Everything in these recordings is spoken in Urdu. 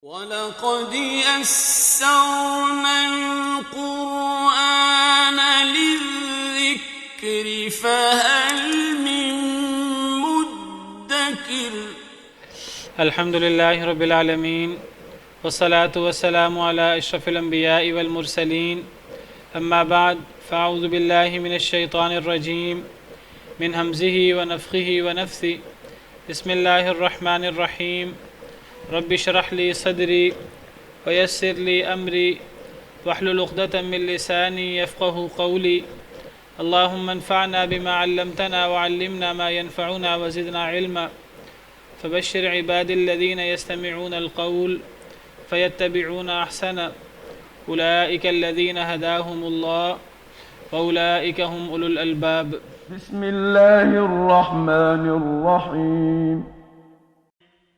وَلَقَدْ يَسَّرْنَا الْقُرْآنَ لِلذِّكْرِ فَهَلْ مِن مُّدَّكِرٍ الحمد لله رب العالمين والصلاة والسلام على أشرف الأنبياء والمرسلين أما بعد فأعوذ بالله من الشيطان الرجيم من همزه ونفخه ونفثه بسم الله الرحمن الرحيم رب اشرح لي صدري ويسر لي أمري واحلل عقدة من لساني يفقه قولي اللهم انفعنا بما علمتنا وعلمنا ما ينفعنا وزدنا علما فبشر عباد الذين يستمعون القول فيتبعون أحسنه أولئك الذين هداهم الله وأولئك هم أولو الألباب. بسم الله الرحمن الرحيم.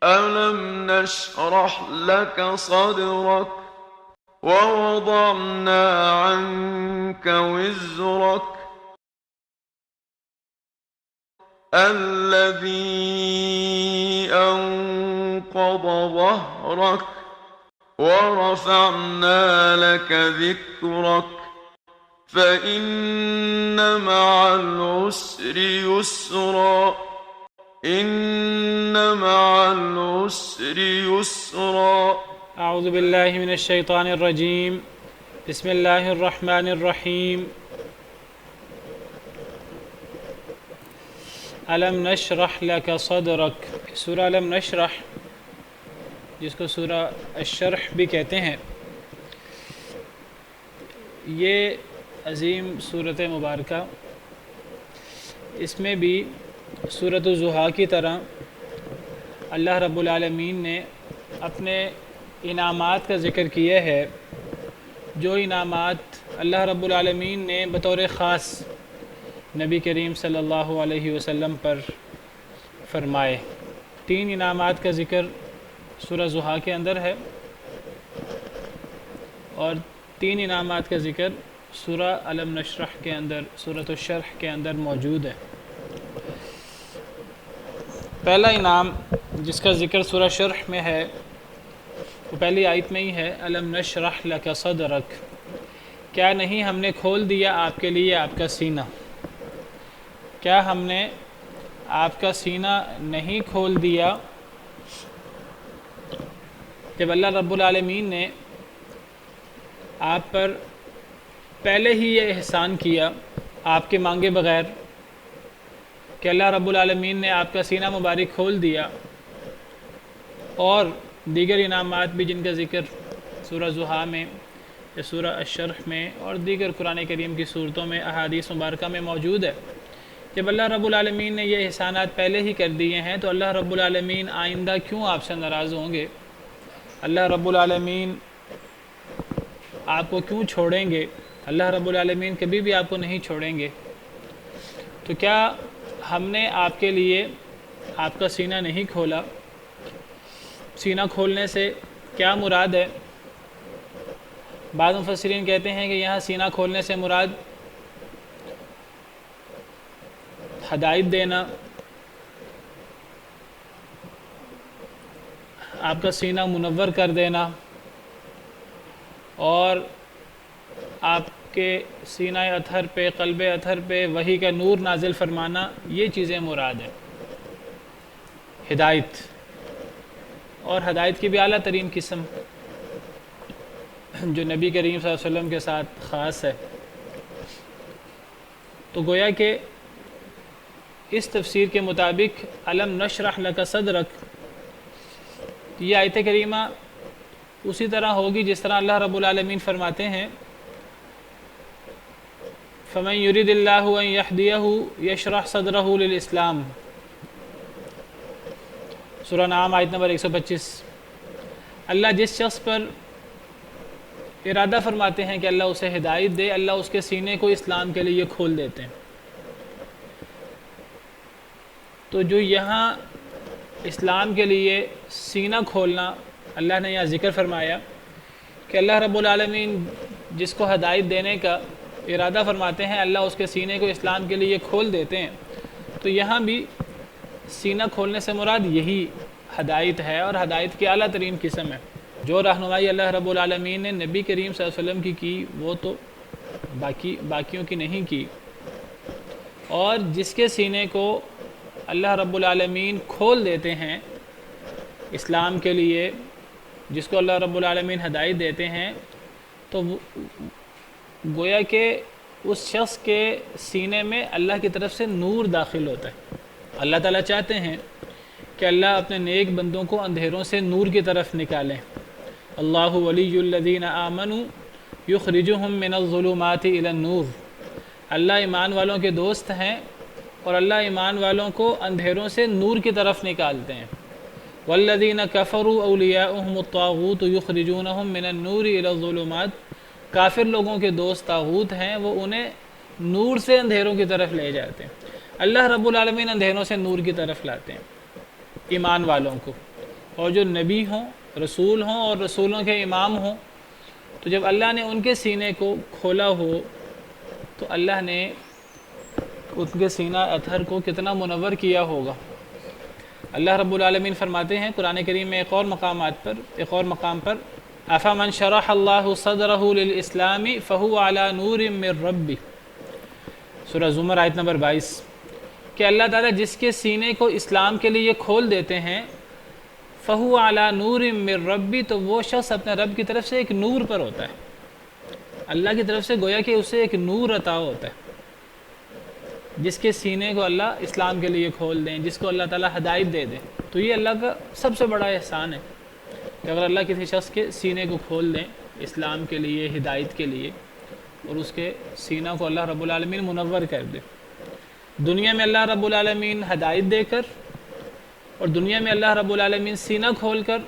ألم نشرح لك صدرك ووضعنا عنك وزرك الذي أنقض ظهرك ورفعنا لك ذكرك فإن مع العسر يسرا إن مع العسر يسرا. أعوذ بالله من الشيطان الرجيم بسم الله الرحمن الرحيم. علم نشرح لك صدرک. سورہ علم نشرح جس کو سورہ الشرح بھی کہتے ہیں، یہ عظیم صورت مبارکہ، اس میں بھی سورۃ الضحیٰ کی طرح اللہ رب العالمین نے اپنے انعامات کا ذکر کیا ہے، جو انعامات اللہ رب العالمین نے بطور خاص نبی کریم صلی اللہ علیہ وسلم پر فرمائے. 3 انعامات کا ذکر سورہ ضحیٰ کے اندر ہے اور 3 انعامات کا ذکر سورہ علم نشرح کے اندر، سورۃ الشرح کے اندر موجود ہے. پہلا انعام جس کا ذکر سورہ شرح میں ہے وہ پہلی آیت میں ہی ہے، علم نشرح لک صدرک. کیا نہیں ہم نے کھول دیا آپ کے لیے آپ کا سینہ؟ کیا ہم نے آپ کا سینہ نہیں کھول دیا؟ جب اللہ رب العالمین نے آپ پر پہلے ہی یہ احسان کیا آپ کے مانگے بغیر کہ اللہ رب العالمین نے آپ کا سینہ مبارک کھول دیا، اور دیگر انعامات بھی جن کا ذکر سورہ ضحیٰ میں یا سورہ الشرح میں اور دیگر قرآن کریم کی صورتوں میں احادیث مبارکہ میں موجود ہے. جب اللہ رب العالمین نے یہ احسانات پہلے ہی کر دیے ہیں تو اللہ رب العالمین آئندہ کیوں آپ سے ناراض ہوں گے؟ اللہ رب العالمین آپ کو کیوں چھوڑیں گے؟ اللہ رب العالمین کبھی بھی آپ کو نہیں چھوڑیں گے. تو کیا ہم نے آپ کے لیے آپ کا سینہ نہیں کھولا؟ سینہ کھولنے سے کیا مراد ہے؟ بعض مفسرین کہتے ہیں کہ یہاں سینہ کھولنے سے مراد ہدایت دینا، آپ کا سینہ منور کر دینا اور آپ کے سینہ اطہر پہ، قلب اطہر پہ وحی کا نور نازل فرمانا، یہ چیزیں مراد ہیں. ہدایت، اور ہدایت کی بھی اعلیٰ ترین قسم جو نبی کریم صلی اللہ علیہ وسلم کے ساتھ خاص ہے. تو گویا کہ اس تفسیر کے مطابق علم نشرح لک صدرک، یہ آیت کریمہ اسی طرح ہوگی جس طرح اللہ رب العالمین فرماتے ہیں فَمَن يُرِدِ اللَّهُ أَن يَهْدِيَهُ يَشْرَحْ صَدْرَهُ لِلْإِسْلَامِ. سورہ نعم آیت نمبر 125. اللہ جس شخص پر ارادہ فرماتے ہیں کہ اللہ اسے ہدایت دے، اللہ اس کے سینے کو اسلام کے لیے کھول دیتے ہیں. تو جو یہاں اسلام کے لیے سینہ کھولنا اللہ نے یہاں ذکر فرمایا کہ اللہ رب العالمین جس کو ہدایت دینے کا ارادہ فرماتے ہیں اللہ اس کے سینے کو اسلام کے لیے کھول دیتے ہیں. تو یہاں بھی سینہ کھولنے سے مراد یہی ہدایت ہے اور ہدایت کی اعلیٰ ترین قسم ہے. جو رہنمائی اللہ رب العالمین نے نبی کریم صلی اللہ علیہ وسلم کی وہ تو باقیوں کی نہیں کی، اور جس کے سینے کو اللہ رب العالمین کھول دیتے ہیں اسلام کے لیے، جس کو اللہ رب العالمین ہدایت دیتے ہیں، تو گویا کہ اس شخص کے سینے میں اللہ کی طرف سے نور داخل ہوتا ہے۔ اللہ تعالیٰ چاہتے ہیں کہ اللہ اپنے نیک بندوں کو اندھیروں سے نور کی طرف نکالیں۔ اللہ ولی الذین آمنوا یخرجہم من الظلمات الی النور، اللہ ایمان والوں کے دوست ہیں اور اللہ ایمان والوں کو اندھیروں سے نور کی طرف نکالتے ہیں۔ والذین کفروا اولیاؤہم الطاغوت یخرجونہم من النور الی الظلمات، کافر لوگوں کے دوست طاغوت ہیں، وہ انہیں نور سے اندھیروں کی طرف لے جاتے ہیں۔ اللہ رب العالمین اندھیروں سے نور کی طرف لاتے ہیں ایمان والوں کو، اور جو نبی ہوں، رسول ہوں اور رسولوں کے امام ہوں، تو جب اللہ نے ان کے سینے کو کھولا ہو تو اللہ نے ان کے سینہ اطہر کو کتنا منور کیا ہوگا۔ اللہ رب العالمین فرماتے ہیں قرآن کریم میں ایک اور مقام پر افمن شرح اللہ صدرہ للاسلام فہو علی نور من ربہ، سورہ زمر آیت نمبر 22، کہ اللہ تعالیٰ جس کے سینے کو اسلام کے لیے کھول دیتے ہیں فہو علی نور من ربی، تو وہ شخص اپنے رب کی طرف سے ایک نور پر ہوتا ہے، اللہ کی طرف سے گویا کہ اسے ایک نور عطا ہوتا ہے۔ جس کے سینے کو اللہ اسلام کے لیے کھول دیں، جس کو اللہ تعالیٰ ہدایت دے دیں، تو یہ اللہ کا سب سے بڑا احسان ہے کہ اگر اللہ کسی شخص کے سینے کو کھول دیں اسلام کے لیے، ہدایت کے لیے، اور اس کے سینہ کو اللہ رب العالمین منور کر دے۔ دنیا میں اللہ رب العالمین ہدایت دے کر، اور دنیا میں اللہ رب العالمین سینہ کھول کر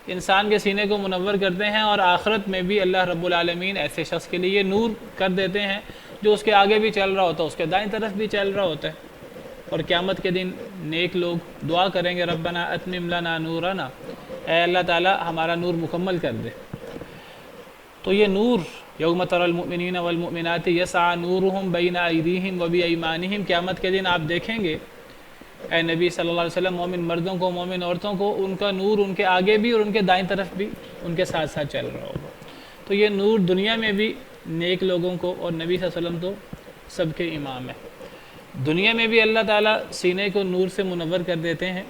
انسان کے سینے کو منور کرتے ہیں، اور آخرت میں بھی اللہ رب العالمین ایسے شخص کے لیے نور کر دیتے ہیں جو اس کے آگے بھی چل رہا ہوتا ہے، اس کے دائیں طرف بھی چل رہا ہوتا ہے، اور قیامت کے دن نیک لوگ دعا کریں گے ربنا اتمم لنا نورنا، اے اللہ تعالیٰ ہمارا نور مکمل کر دے۔ تو یہ نور یوم تری المؤمنین والمؤمنات یسعی نورہم بین ایدیہم وبایمانہم، قیامت کے دن آپ دیکھیں گے اے نبی صلی اللہ علیہ وسلم مومن مردوں کو، مومن عورتوں کو، ان کا نور ان کے آگے بھی اور ان کے دائیں طرف بھی ان کے ساتھ ساتھ چل رہا ہوگا۔ تو یہ نور دنیا میں بھی نیک لوگوں کو، اور نبی صلی اللہ علیہ وسلم تو سب کے امام ہے، دنیا میں بھی اللہ تعالیٰ سینے کو نور سے منور کر دیتے ہیں،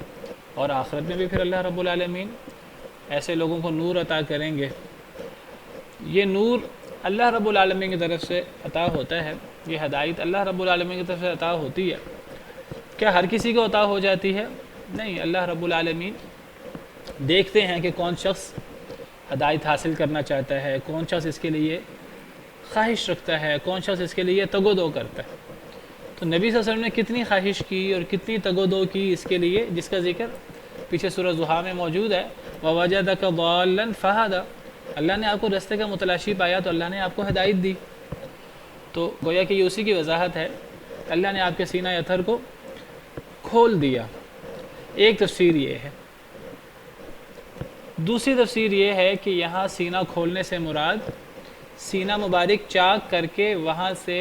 اور آخرت میں بھی پھر اللہ رب العالمین ایسے لوگوں کو نور عطا کریں گے۔ یہ نور اللہ رب العالمین کی طرف سے عطا ہوتا ہے، یہ ہدایت اللہ رب العالمین کی طرف سے عطا ہوتی ہے۔ کیا ہر کسی کو عطا ہو جاتی ہے؟ نہیں، اللہ رب العالمین دیکھتے ہیں کہ کون شخص ہدایت حاصل کرنا چاہتا ہے، کون شخص اس کے لیے خواہش رکھتا ہے، کون شخص اس کے لیے تگ و دو کرتا ہے۔ تو نبی صلی اللہ علیہ وسلم نے کتنی خواہش کی اور کتنی تگ و دو کی اس کے لیے، جس کا ذکر پیچھے سورہ ضحیٰ میں موجود ہے، وَوَجَدَكَ ضَالًّا فَهَدَى، اللہ نے آپ کو رستے کا متلاشی پایا تو اللہ نے آپ کو ہدایت دی۔ تو گویا کہ یہ اسی کی وضاحت ہے، اللہ نے آپ کے سینہ اطہر کو کھول دیا۔ ایک تفسیر یہ ہے۔ دوسری تفسیر یہ ہے کہ یہاں سینہ کھولنے سے مراد سینہ مبارک چاک کر کے وہاں سے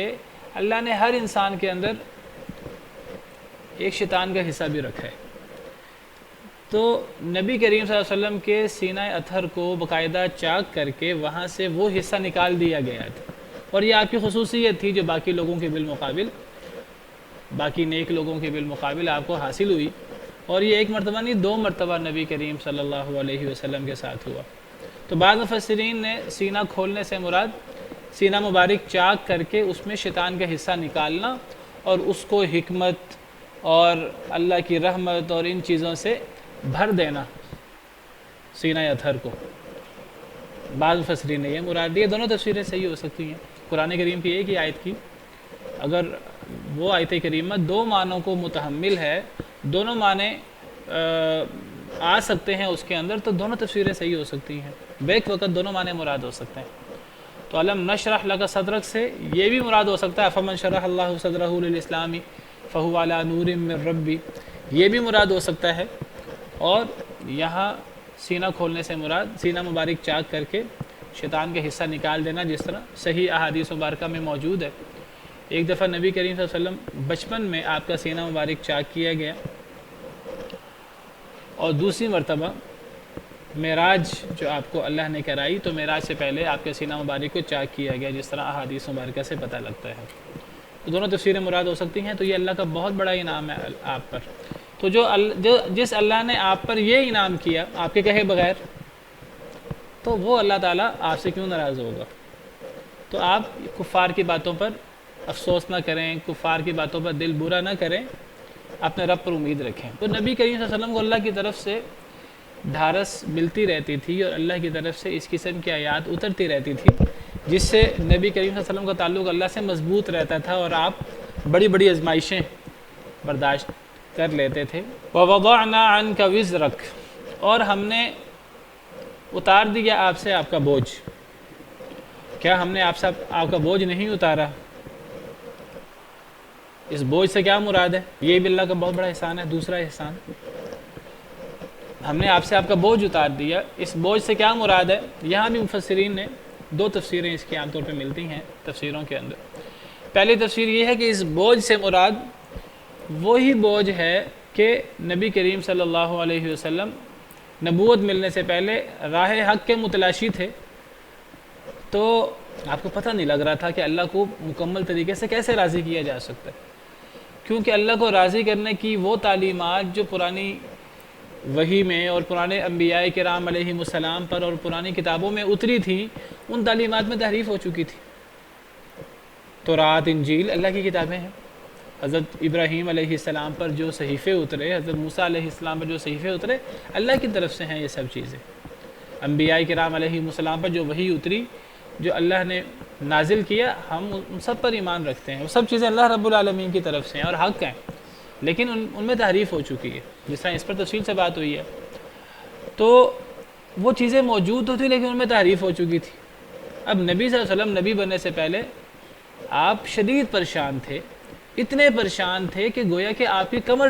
اللہ نے ہر انسان کے اندر ایک شیطان کا حصہ بھی رکھا ہے۔ تو نبی کریم صلی اللہ علیہ وسلم کے سینہ اطہر کو باقاعدہ چاک کر کے وہاں سے وہ حصہ نکال دیا گیا تھا، اور یہ آپ کی خصوصیت تھی جو باقی لوگوں کے بالمقابل، باقی نیک لوگوں کے بالمقابل آپ کو حاصل ہوئی، اور یہ ایک مرتبہ نہیں 2 مرتبہ نبی کریم صلی اللہ علیہ وسلم کے ساتھ ہوا۔ تو بعض مفسرین نے سینہ کھولنے سے مراد سینہ مبارک چاک کر کے اس میں شیطان کا حصہ نکالنا، اور اس کو حکمت اور اللہ کی رحمت اور ان چیزوں سے بھر دینا سینہ اطہر کو۔ بعض مفسرین نے یہ مراد دی۔ دونوں تفسیریں صحیح ہو سکتی ہیں۔ قرآن کریم کی ایک ہی آیت کی اگر وہ آیت کریمہ 2 معنوں کو متحمل ہے، دونوں معنی آ سکتے ہیں اس کے اندر، تو دونوں تفسیریں صحیح ہو سکتی ہیں، بیک وقت دونوں معنی مراد ہو سکتے ہیں۔ تو الم نشرح لک صدرک سے یہ بھی مراد ہو سکتا ہے فمن شرح اللہ صدرہ للاسلام فہو علی نور من ربی، یہ بھی مراد ہو سکتا ہے۔ اور یہاں سینہ کھولنے سے مراد سینہ مبارک چاک کر کے شیطان کے حصہ نکال دینا، جس طرح صحیح احادیث مبارکہ میں موجود ہے۔ ایک دفعہ نبی کریم صلی اللہ علیہ وسلم بچپن میں آپ کا سینہ مبارک چاک کیا گیا، اور دوسری مرتبہ معراج جو آپ کو اللہ نے کرائی تو معراج سے پہلے آپ کے سینہ مبارک کو چاک کیا گیا، جس طرح احادیث مبارکہ سے پتہ لگتا ہے۔ تو دونوں تفسیریں مراد ہو سکتی ہیں۔ تو یہ اللہ کا بہت بڑا انعام ہے آپ پر۔ تو جس اللہ نے آپ پر یہ انعام کیا آپ کے کہے بغیر، تو وہ اللہ تعالیٰ آپ سے کیوں ناراض ہوگا؟ تو آپ کفار کی باتوں پر افسوس نہ کریں، کفار کی باتوں پر دل برا نہ کریں، اپنے رب پر امید رکھیں۔ تو نبی کریم صلی اللہ علیہ وسلم کو اللہ کی طرف سے ڈھارس ملتی رہتی تھی اور اللہ کی طرف سے اس قسم کی آیات اترتی رہتی تھی، جس سے نبی کریم صلی اللہ علیہ وسلم کا تعلق اللہ سے مضبوط رہتا تھا اور آپ بڑی بڑی آزمائشیں برداشت کر لیتے تھے۔ وَوَضَعْنَا عَنْكَ وِزْرَكَ، اور ہم نے اتار دیا آپ سے آپ کا بوجھ۔ کیا ہم نے آپ سے آپ کا بوجھ نہیں اتارا؟ اس بوجھ سے کیا مراد ہے؟ یہ بھی اللہ کا بہت بڑا احسان ہے۔ دوسرا احسان، ہم نے آپ سے آپ کا بوجھ اتار دیا، اس بوجھ سے کیا مراد ہے؟ یہاں بھی مفسرین نے دو تفسیریں اس کی عام طور پہ ملتی ہیں تفسیروں کے اندر۔ پہلی تفسیر یہ ہے کہ اس بوجھ سے مراد وہی بوجھ ہے کہ نبی کریم صلی اللہ علیہ وسلم نبوت ملنے سے پہلے راہ حق کے متلاشی تھے، تو آپ کو پتہ نہیں لگ رہا تھا کہ اللہ کو مکمل طریقے سے کیسے راضی کیا جا سکتا ہے، کیونکہ اللہ کو راضی کرنے کی وہ تعلیمات جو پرانی وحی میں اور پرانے انبیاء کرام علیہم السلام پر اور پرانی کتابوں میں اتری تھیں، ان تعلیمات میں تحریف ہو چکی تھی۔ تورات، انجیل اللہ کی کتابیں ہیں۔ حضرت ابراہیم علیہ السلام پر جو صحیفے اترے، حضرت موسیٰ علیہ السلام پر جو صحیفے اترے، اللہ کی طرف سے ہیں یہ سب چیزیں۔ انبیاء کرام علیہ السلام پر جو وحی اتری، جو اللہ نے نازل کیا، ہم ان سب پر ایمان رکھتے ہیں۔ وہ سب چیزیں اللہ رب العالمین کی طرف سے ہیں اور حق ہیں، لیکن ان میں تحریف ہو چکی ہے، جس طرح اس پر تفصیل سے بات ہوئی ہے۔ تو وہ چیزیں موجود تو تھیں لیکن ان میں تحریف ہو چکی تھی۔ اب نبی صلی اللہ علیہ وسلم نبی بننے سے پہلے آپ شدید پریشان تھے، اتنے پریشان تھے کہ گویا کہ آپ کی کمر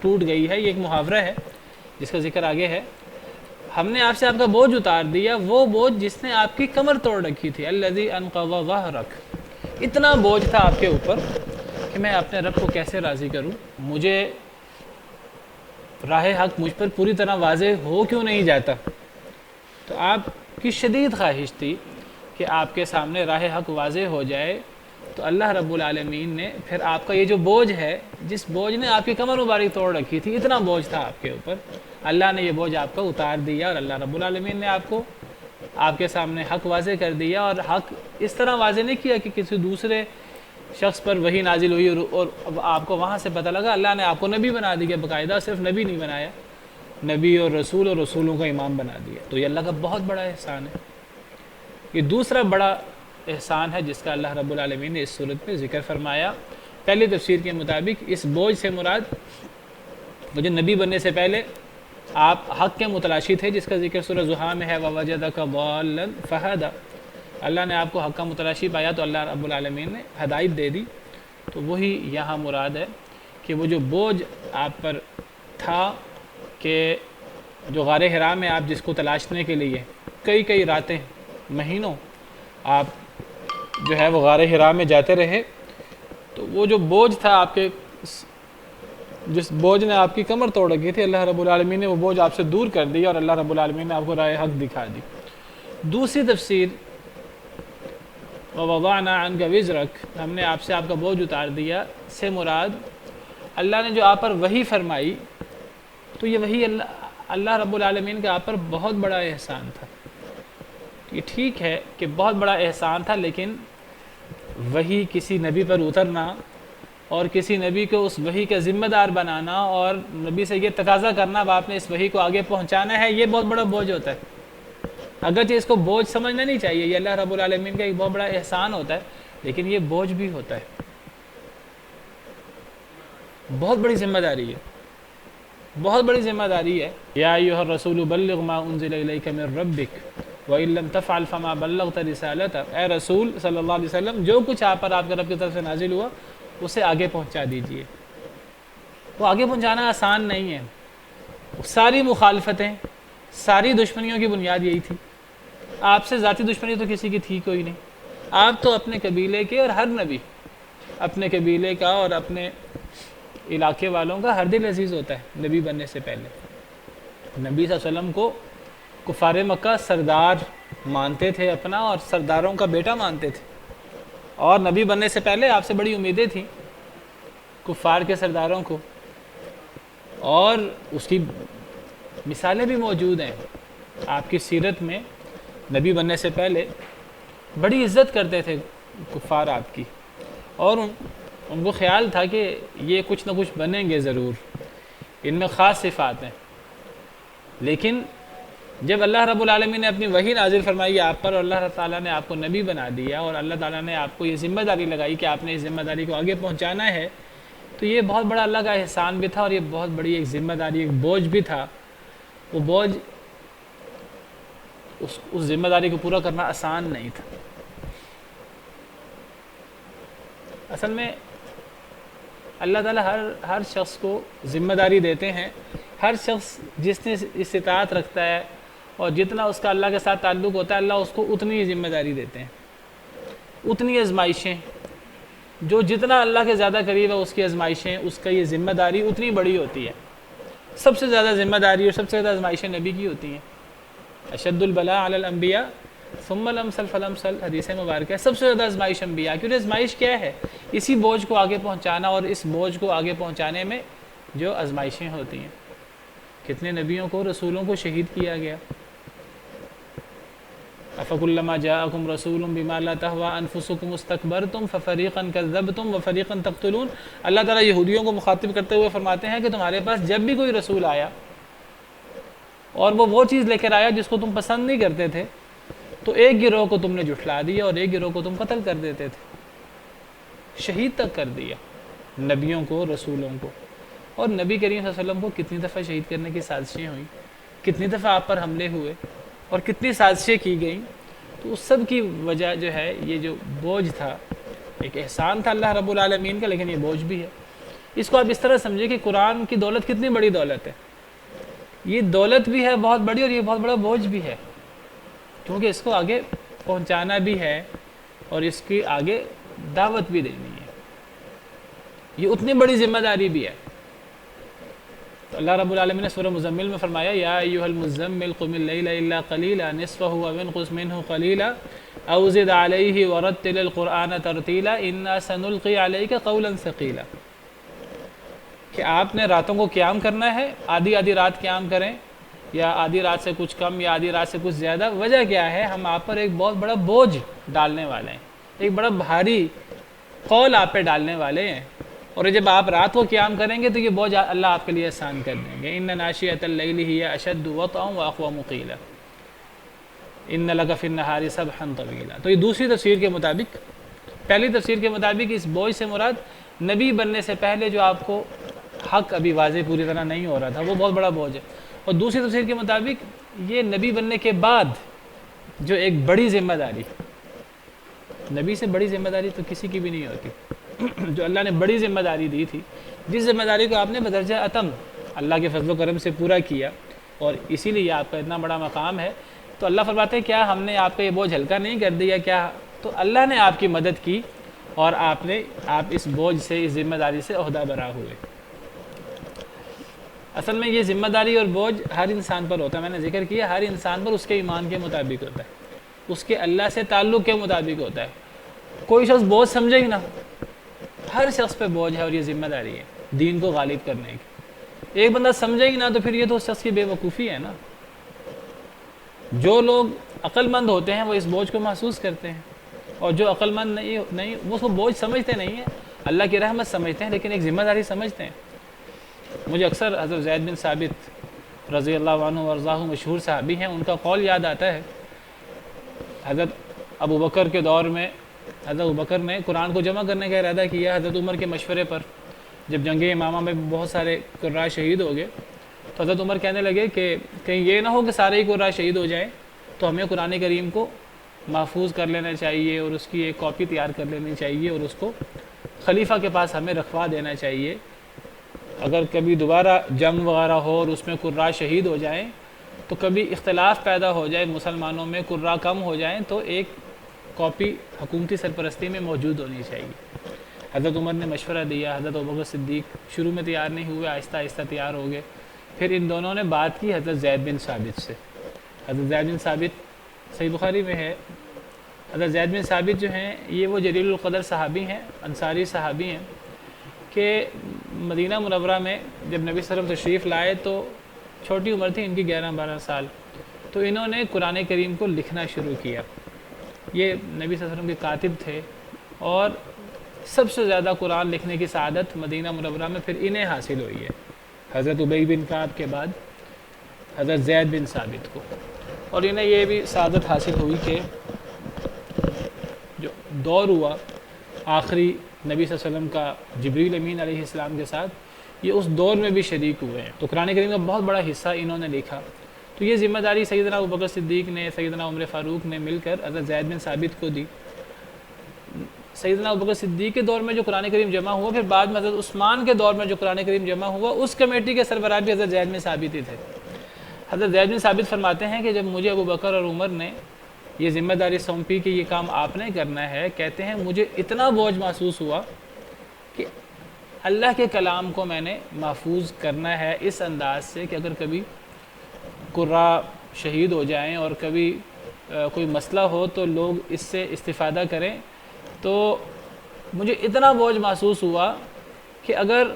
ٹوٹ گئی ہے۔ یہ ایک محاورہ ہے جس کا ذکر آگے ہے۔ ہم نے آپ سے آپ کا بوجھ اتار دیا، وہ بوجھ جس نے آپ کی کمر توڑ رکھی تھی۔ الذی انقض ظہرک، اتنا بوجھ تھا آپ کے اوپر کہ میں اپنے رب کو کیسے راضی کروں، مجھے راہ حق مجھ پر پوری طرح واضح ہو کیوں نہیں جاتا۔ تو آپ کی شدید خواہش تھی کہ آپ کے سامنے راہ حق واضح ہو جائے، تو اللہ رب العالمین نے پھر آپ کا یہ جو بوجھ ہے، جس بوجھ نے آپ کی کمر مبارک توڑ رکھی تھی، اتنا بوجھ تھا آپ کے اوپر، اللہ نے یہ بوجھ آپ کا اتار دیا، اور اللہ رب العالمین نے آپ کے سامنے حق واضح کر دیا۔ اور حق اس طرح واضح نہیں کیا کہ کسی دوسرے شخص پر وہی نازل ہوئی اور اب آپ کو وہاں سے پتہ لگا۔ اللہ نے آپ کو نبی بنا دیا، باقاعدہ صرف نبی نہیں بنایا، نبی اور رسولوں کا امام بنا دیا۔ تو یہ اللہ کا بہت بڑا احسان ہے۔ یہ دوسرا بڑا احسان ہے جس کا اللہ رب العالمین نے اس صورت میں ذکر فرمایا۔ پہلی تفسیر کے مطابق اس بوجھ سے مراد مجھے نبی بننے سے پہلے آپ حق کے متلاشی تھے، جس کا ذکر سورہ زحا میں ہے، وَوَجَدَكَ ضَالًّا فَهَدَى، اللہ نے آپ کو حق کا متلاشی پایا تو اللہ رب العالمین نے ہدایت دے دی۔ تو وہی یہاں مراد ہے کہ وہ جو بوجھ آپ پر تھا کہ جو غار حرا میں آپ جس کو تلاشنے کے لیے کئی راتیں، مہینوں آپ جو ہے وہ غار حرا میں جاتے رہے، تو وہ جو بوجھ تھا آپ کے، جس بوجھ نے آپ کی کمر توڑ رکھی تھی، اللہ رب العالمین نے وہ بوجھ آپ سے دور کر دیا اور اللہ رب العالمین نے آپ کو راہ حق دکھا دی۔ دوسری تفسیر وَوَضَعْنَا عَنْكَ وِزْرَكَ، ہم نے آپ سے آپ کا بوجھ اتار دیا سے مراد اللہ نے جو آپ پر وحی فرمائی، تو یہ وحی اللہ رب العالمین کا آپ پر بہت بڑا احسان تھا۔ یہ ٹھیک ہے کہ بہت بڑا احسان تھا، لیکن وحی کسی نبی پر اترنا اور کسی نبی کو اس وحی کا ذمہ دار بنانا اور نبی سے یہ تقاضا کرنا اب آپ نے اس وحی کو آگے پہنچانا ہے، یہ بہت بڑا بوجھ ہوتا ہے۔ اگرچہ اس کو بوجھ سمجھنا نہیں چاہیے، یہ اللہ رب العالمین کا ایک بہت بڑا احسان ہوتا ہے، لیکن یہ بوجھ بھی ہوتا ہے، بہت بڑی ذمہ داری ہے، بہت بڑی ذمہ داری ہے۔ یا ایھا الرسول بلغ ما انزل الیک من ربک وَإِن لَّمْ تَفْعَلْ فَمَا بَلَّغْتَ رِسَالَتَهُ، اے رسول صلی اللہ علیہ وسلم، جو کچھ آپ پر آپ کے رب کی طرف سے نازل ہوا اسے آگے پہنچا دیجئے۔ وہ آگے پہنچانا آسان نہیں ہے، ساری مخالفتیں، ساری دشمنیوں کی بنیاد یہی تھی۔ آپ سے ذاتی دشمنی تو کسی کی تھی کوئی نہیں، آپ تو اپنے قبیلے کے، اور ہر نبی اپنے قبیلے کا اور اپنے علاقے والوں کا ہر دل عزیز ہوتا ہے نبی بننے سے پہلے۔ نبی صلی اللہ علیہ وسلم کو کفار مکہ سردار مانتے تھے اپنا، اور سرداروں کا بیٹا مانتے تھے، اور نبی بننے سے پہلے آپ سے بڑی امیدیں تھیں کفار کے سرداروں کو، اور اس کی مثالیں بھی موجود ہیں آپ کی سیرت میں۔ نبی بننے سے پہلے بڑی عزت کرتے تھے کفار آپ کی، اور ان کو خیال تھا کہ یہ کچھ نہ کچھ بنیں گے ضرور، ان میں خاص صفات ہیں۔ لیکن جب اللہ رب العالمین نے اپنی وحی نازل فرمائی آپ پر، اور اللہ تعالیٰ نے آپ کو نبی بنا دیا، اور اللہ تعالیٰ نے آپ کو یہ ذمہ داری لگائی کہ آپ نے اس ذمہ داری کو آگے پہنچانا ہے، تو یہ بہت بڑا اللہ کا احسان بھی تھا، اور یہ بہت بڑی ایک ذمہ داری، ایک بوجھ بھی تھا۔ وہ بوجھ، اس ذمہ داری کو پورا کرنا آسان نہیں تھا۔ اصل میں اللہ تعالیٰ ہر شخص کو ذمہ داری دیتے ہیں، ہر شخص جس نے استطاعت رکھتا ہے اور جتنا اس کا اللہ کے ساتھ تعلق ہوتا ہے، اللہ اس کو اتنی ہی ذمہ داری دیتے ہیں، اتنی آزمائشیں۔ جو جتنا اللہ کے زیادہ قریب ہے، اس کی آزمائشیں، اس کا یہ ذمہ داری اتنی بڑی ہوتی ہے۔ سب سے زیادہ ذمہ داری اور سب سے زیادہ آزمائشیں نبی کی ہوتی ہیں۔ اشد البلاء علی الانبیاء ثم الامثل فالامثل، حدیث مبارک ہے، سب سے زیادہ آزمائش انبیاء۔ کیونکہ آزمائش کیا ہے؟ اسی بوجھ کو آگے پہنچانا، اور اس بوجھ کو آگے پہنچانے میں جو آزمائشیں ہوتی ہیں۔ کتنے نبیوں کو، رسولوں کو شہید کیا گیا۔ افکلما جاءکم رسول بما لا تہوی انفسکم استکبرتم ففریقا کذبتم وفریقا تقتلون۔ اللہ تعالیٰ یہودیوں کو مخاطب کرتے ہوئے فرماتے ہیں کہ تمہارے پاس جب بھی کوئی رسول آیا اور وہ چیز لے کر آیا جس کو تم پسند نہیں کرتے تھے، تو ایک گروہ کو تم نے جھٹلا دیا اور ایک گروہ کو تم قتل کر دیتے تھے، شہید تک کر دیا نبیوں کو، رسولوں کو۔ اور نبی کریم صلی اللہ علیہ وسلم کو کتنی دفعہ شہید کرنے کی سازشیں ہوئیں، کتنی دفعہ آپ پر حملے ہوئے، اور کتنی سازشیں کی گئیں۔ تو اس سب کی وجہ جو ہے، یہ جو بوجھ تھا، ایک احسان تھا اللہ رب العالمین کا، لیکن یہ بوجھ بھی ہے۔ اس کو آپ اس طرح سمجھیں کہ قرآن کی دولت کتنی بڑی دولت ہے۔ یہ دولت بھی ہے بہت بڑی، اور یہ بہت بڑا بوجھ بھی ہے، کیونکہ اس کو آگے پہنچانا بھی ہے اور اس کی آگے دعوت بھی دینی ہے۔ یہ اتنی بڑی ذمہ داری بھی ہے۔ تو اللہ رب العالمین نے سورہ مزمل میں فرمایا، یا ایھا المزمل قم اللیل الا قلیلا نصفہ او انقص منہ قلیلا او زد علیہ ورتل القرآن ترتیلا انا سنلقی علیک قولا ثقیلا، کہ آپ نے راتوں کو قیام کرنا ہے، آدھی آدھی رات قیام کریں، یا آدھی رات سے کچھ کم، یا آدھی رات سے کچھ زیادہ۔ وجہ کیا ہے؟ ہم آپ پر ایک بہت بڑا بوجھ ڈالنے والے ہیں، ایک بڑا بھاری قول آپ پہ ڈالنے والے ہیں، اور جب آپ رات کو قیام کریں گے تو یہ بوجھ اللہ آپ کے لیے آسان کر دیں گے۔ ان ناشئۃ اللیل ہی اشد وطئا واقوم قیلا ان لک فی النہار سبحا طویلا۔ تو یہ دوسری تفسیر کے مطابق، پہلی تفسیر کے مطابق اس بوجھ سے مراد نبی بننے سے پہلے جو آپ کو حق ابھی واضح پوری طرح نہیں ہو رہا تھا، وہ بہت بڑا بوجھ ہے۔ اور دوسری تفسیر کے مطابق یہ نبی بننے کے بعد جو ایک بڑی ذمہ داری، نبی سے بڑی ذمہ داری تو کسی کی بھی نہیں ہوتی، جو اللہ نے بڑی ذمہ داری دی تھی، جس ذمہ داری کو آپ نے بدرجہ اتم اللہ کے فضل و کرم سے پورا کیا، اور اسی لیے آپ کا اتنا بڑا مقام ہے۔ تو اللہ فرماتے ہیں کیا ہم نے آپ کا یہ بوجھ ہلکا نہیں کر دیا کیا؟ تو اللہ نے آپ کی مدد کی، اور آپ اس بوجھ سے، اس ذمہ داری سے عہدہ برا ہوئے۔ اصل میں یہ ذمہ داری اور بوجھ ہر انسان پر ہوتا ہے، میں نے ذکر کیا ہر انسان پر اس کے ایمان کے مطابق ہوتا ہے، اس کے اللہ سے تعلق کے مطابق ہوتا ہے۔ کوئی شخص بوجھ سمجھے ہی نہ، ہر شخص پہ بوجھ ہے، اور یہ ذمہ داری ہے دین کو غالب کرنے کی۔ ایک بندہ سمجھے ہی نہ تو پھر یہ تو اس شخص کی بے وقوفی ہے نا۔ جو لوگ عقل مند ہوتے ہیں وہ اس بوجھ کو محسوس کرتے ہیں، اور جو عقل مند نہیں وہ اس کو بوجھ سمجھتے نہیں ہیں، اللہ کی رحمت سمجھتے ہیں، لیکن ایک ذمہ داری سمجھتے ہیں۔ مجھے اکثر حضرت زید بن ثابت رضی اللہ عنہ وارضاہ مشہور صحابی ہیں، ان کا قول یاد آتا ہے۔ حضرت ابو بکر کے دور میں حضرت ابو بکر نے قرآن کو جمع کرنے کا ارادہ کیا حضرت عمر کے مشورے پر۔ جب جنگ امامہ میں بہت سارے قراء شہید ہو گئے تو حضرت عمر کہنے لگے کہ کہیں یہ نہ ہو کہ سارے ہی قراء شہید ہو جائیں، تو ہمیں قرآن کریم کو محفوظ کر لینا چاہیے، اور اس کی ایک کاپی تیار کر لینی چاہیے، اور اس کو خلیفہ کے پاس ہمیں رکھوا دینا چاہیے۔ اگر کبھی دوبارہ جنگ وغیرہ ہو اور اس میں قراء شہید ہو جائیں، تو کبھی اختلاف پیدا ہو جائے مسلمانوں میں، قراء کم ہو جائیں، تو ایک کاپی حکومتی سرپرستی میں موجود ہونی چاہیے۔ حضرت عمر نے مشورہ دیا، حضرت ابوبکر صدیق شروع میں تیار نہیں ہوئے، آہستہ آہستہ تیار ہو گئے۔ پھر ان دونوں نے بات کی حضرت زید بن ثابت سے. حضرت زید بن ثابت صحیح بخاری میں ہے. حضرت زید بن ثابت جو ہیں یہ وہ جلیل القدر صحابی ہیں، انصاری صحابی ہیں کہ مدینہ منورہ میں جب نبی صلی اللہ علیہ وسلم تشریف لائے تو چھوٹی عمر تھی ان کی 11-12 سال. تو انہوں نے قرآن کریم کو لکھنا شروع کیا. یہ نبی صلی اللہ علیہ وسلم کے کاتب تھے اور سب سے زیادہ قرآن لکھنے کی سعادت مدینہ منورہ میں پھر انہیں حاصل ہوئی ہے، حضرت ابی بن کعب کے بعد حضرت زید بن ثابت کو. اور انہیں یہ بھی سعادت حاصل ہوئی کہ جو دور ہوا آخری نبی صلی اللہ علیہ وسلم کا جبریل امین علیہ السلام کے ساتھ، یہ اس دور میں بھی شریک ہوئے ہیں. تو قرآن کریم کا بہت بڑا حصہ انہوں نے لکھا. تو یہ ذمہ داری سیدنا ابوبکر صدیق نے، سیدنا عمر فاروق نے مل کر حضرت زید بن ثابت کو دی. سیدنا ابوبکر صدیق کے دور میں جو قرآن کریم جمع ہوا، پھر بعد میں حضرت عثمان کے دور میں جو قرآن کریم جمع ہوا، اس کمیٹی کے سربراہ بھی حضرت زید بن ثابت ہی تھے. حضرت زید بن ثابت فرماتے ہیں کہ جب مجھے ابوبکر اور عمر نے یہ ذمہ داری سونپی کہ یہ کام آپ نے کرنا ہے، کہتے ہیں مجھے اتنا بوجھ محسوس ہوا کہ اللہ کے کلام کو میں نے محفوظ کرنا ہے اس انداز سے کہ اگر کبھی قراء شہید ہو جائیں اور کبھی کوئی مسئلہ ہو تو لوگ اس سے استفادہ کریں. تو مجھے اتنا بوجھ محسوس ہوا کہ اگر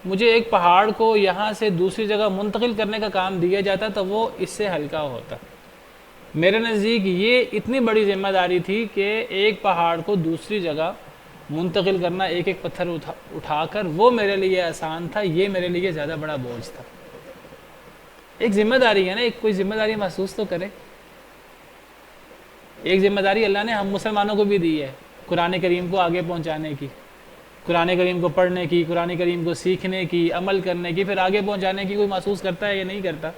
مجھے ایک پہاڑ کو یہاں سے دوسری جگہ منتقل کرنے کا کام دیا جاتا تو وہ اس سے ہلکا ہوتا. میرے نزدیک یہ اتنی بڑی ذمہ داری تھی کہ ایک پہاڑ کو دوسری جگہ منتقل کرنا، ایک ایک پتھر اٹھا کر، وہ میرے لیے آسان تھا، یہ میرے لیے زیادہ بڑا بوجھ تھا. ایک ذمہ داری ہے نا، ایک کوئی ذمہ داری محسوس تو کرے. ایک ذمہ داری اللہ نے ہم مسلمانوں کو بھی دی ہے، قرآن کریم کو آگے پہنچانے کی، قرآن کریم کو پڑھنے کی، قرآن کریم کو سیکھنے کی، عمل کرنے کی، پھر آگے پہنچانے کی. کوئی محسوس کرتا ہے یا نہیں کرتا؟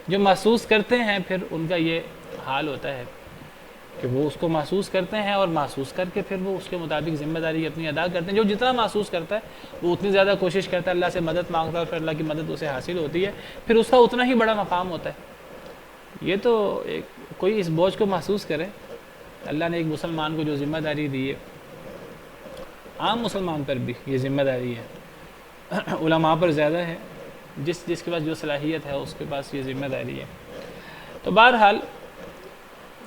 جو محسوس کرتے ہیں پھر ان کا یہ حال ہوتا ہے کہ وہ اس کو محسوس کرتے ہیں اور محسوس کر کے پھر وہ اس کے مطابق ذمہ داری اپنی ادا کرتے ہیں. جو جتنا محسوس کرتا ہے وہ اتنی زیادہ کوشش کرتا ہے، اللہ سے مدد مانگتا ہے اور پھر اللہ کی مدد اسے حاصل ہوتی ہے، پھر اس کا اتنا ہی بڑا مقام ہوتا ہے. یہ تو کوئی اس بوجھ کو محسوس کرے. اللہ نے ایک مسلمان کو جو ذمہ داری دی ہے، عام مسلمان پر بھی یہ ذمہ داری ہے، علماء پر زیادہ ہے، جس کے پاس جو صلاحیت ہے اس کے پاس یہ ذمہ داری ہے. تو بہرحال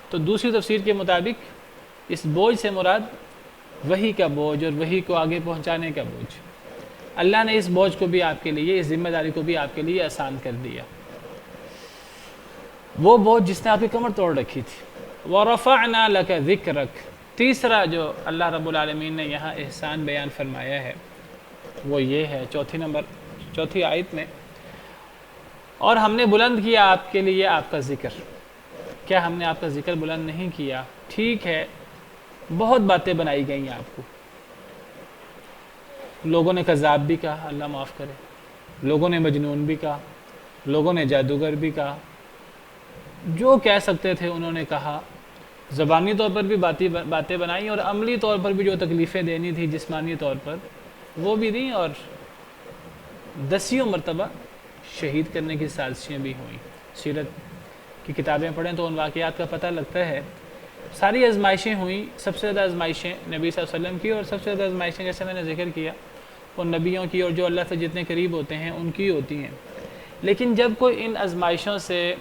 تو دوسری تفسیر کے مطابق اس بوجھ سے مراد وحی کا بوجھ اور وحی کو آگے پہنچانے کا بوجھ. اللہ نے اس بوجھ کو بھی آپ کے لیے، اس ذمہ داری کو بھی آپ کے لیے آسان کر دیا. وہ بوجھ جس نے آپ کی کمر توڑ رکھی تھی. وَرَفَعْنَا لَكَ ذِكْرَكَ. تیسرا جو اللہ رب العالمین نے یہاں احسان بیان فرمایا ہے وہ یہ ہے چوتھی آیت میں، اور ہم نے بلند کیا آپ کے لیے آپ کا ذکر. کیا ہم نے آپ کا ذکر بلند نہیں کیا؟ ٹھیک ہے، بہت باتیں بنائی گئیں آپ کو. لوگوں نے کذاب بھی کہا، اللہ معاف کرے، لوگوں نے مجنون بھی کہا، لوگوں نے جادوگر بھی کہا، جو کہہ سکتے تھے انہوں نے کہا. زبانی طور پر بھی باتیں بنائیں اور عملی طور پر بھی جو تکلیفیں دینی تھی جسمانی طور پر وہ بھی دیں، اور 10 مرتبہ شہید کرنے کی سازشیں بھی ہوئیں. سیرت کی کتابیں پڑھیں تو ان واقعات کا پتہ لگتا ہے. ساری آزمائشیں ہوئیں. سب سے زیادہ آزمائشیں نبی صلی اللہ علیہ وسلم کی، اور سب سے زیادہ آزمائشیں جیسے میں نے ذکر کیا وہ نبیوں کی اور جو اللہ سے جتنے قریب ہوتے ہیں ان کی ہوتی ہیں. لیکن جب کوئی ان آزمائشوں سے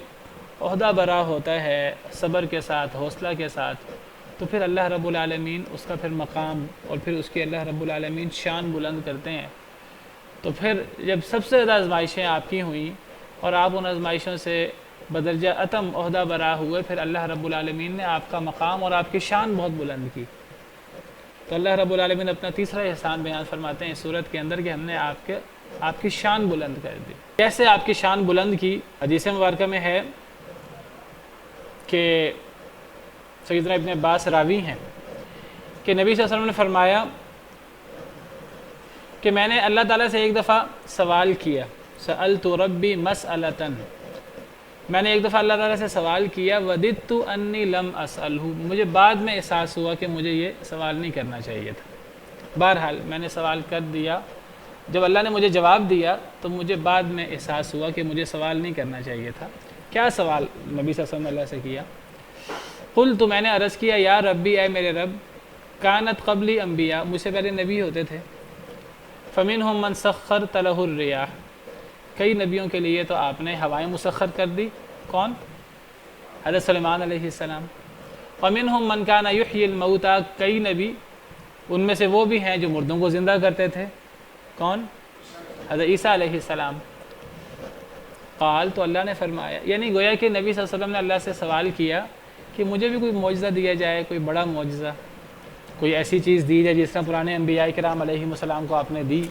عہدہ برا ہوتا ہے صبر کے ساتھ، حوصلہ کے ساتھ، تو پھر اللہ رب العالمین اس کا پھر مقام اور پھر اس کی اللہ رب العالمین شان بلند کرتے ہیں. تو پھر جب سب سے زیادہ آزمائشیں آپ کی ہوئیں اور آپ ان آزمائشوں سے بدرجہ اتم عہدہ برا ہوئے، پھر اللہ رب العالمین نے آپ کا مقام اور آپ کی شان بہت بلند کی. تو اللہ رب العالمین اپنا تیسرا احسان بیان فرماتے ہیں اس صورت کے اندر کہ ہم نے آپ کی شان بلند کر دی. کیسے آپ کی شان بلند کی؟ حدیث مبارکہ میں ہے کہ سیدنا ابن عباس راوی ہیں کہ نبی صلی اللہ علیہ وسلم نے فرمایا کہ میں نے اللہ تعالیٰ سے ایک دفعہ سوال کیا، سألت ربی مسألۃ، میں نے ایک دفعہ اللہ تعالیٰ سے سوال کیا، وددت انی لم اسألہ، مجھے بعد میں احساس ہوا کہ مجھے یہ سوال نہیں کرنا چاہیے تھا. بہرحال میں نے سوال کر دیا، جب اللہ نے مجھے جواب دیا تو مجھے بعد میں احساس ہوا کہ مجھے سوال نہیں کرنا چاہیے تھا. کیا سوال نبی صلی اللہ علیہ وسلم اللہ سے کیا؟ قلت، میں نے عرض کیا، یا ربی، اے میرے رب، کانت قبلی انبیاء، مجھ سے پہلے نبی ہوتے تھے، فمنہم من سخرت لہ الریاح، کئی نبیوں کے لیے تو آپ نے ہوائیں مسخر کر دی. کون؟ حضرت سلیمان علیہ السلام. وَمِنْهُمْ مَنْ كَانَ يُحْيِي الْمَوْتَى، کئی نبی ان میں سے وہ بھی ہیں جو مردوں کو زندہ کرتے تھے. کون؟ حضرت عیسیٰ علیہ السلام. قال، تو اللہ نے فرمایا، یعنی گویا کہ نبی صلی اللہ علیہ وسلم نے اللہ سے سوال کیا کہ مجھے بھی کوئی معجزہ دیا جائے، کوئی بڑا معجزہ، کوئی ایسی چیز دی جائے جس طرح پرانے انبیاء کرام علیہ السلام کو آپ نے دی.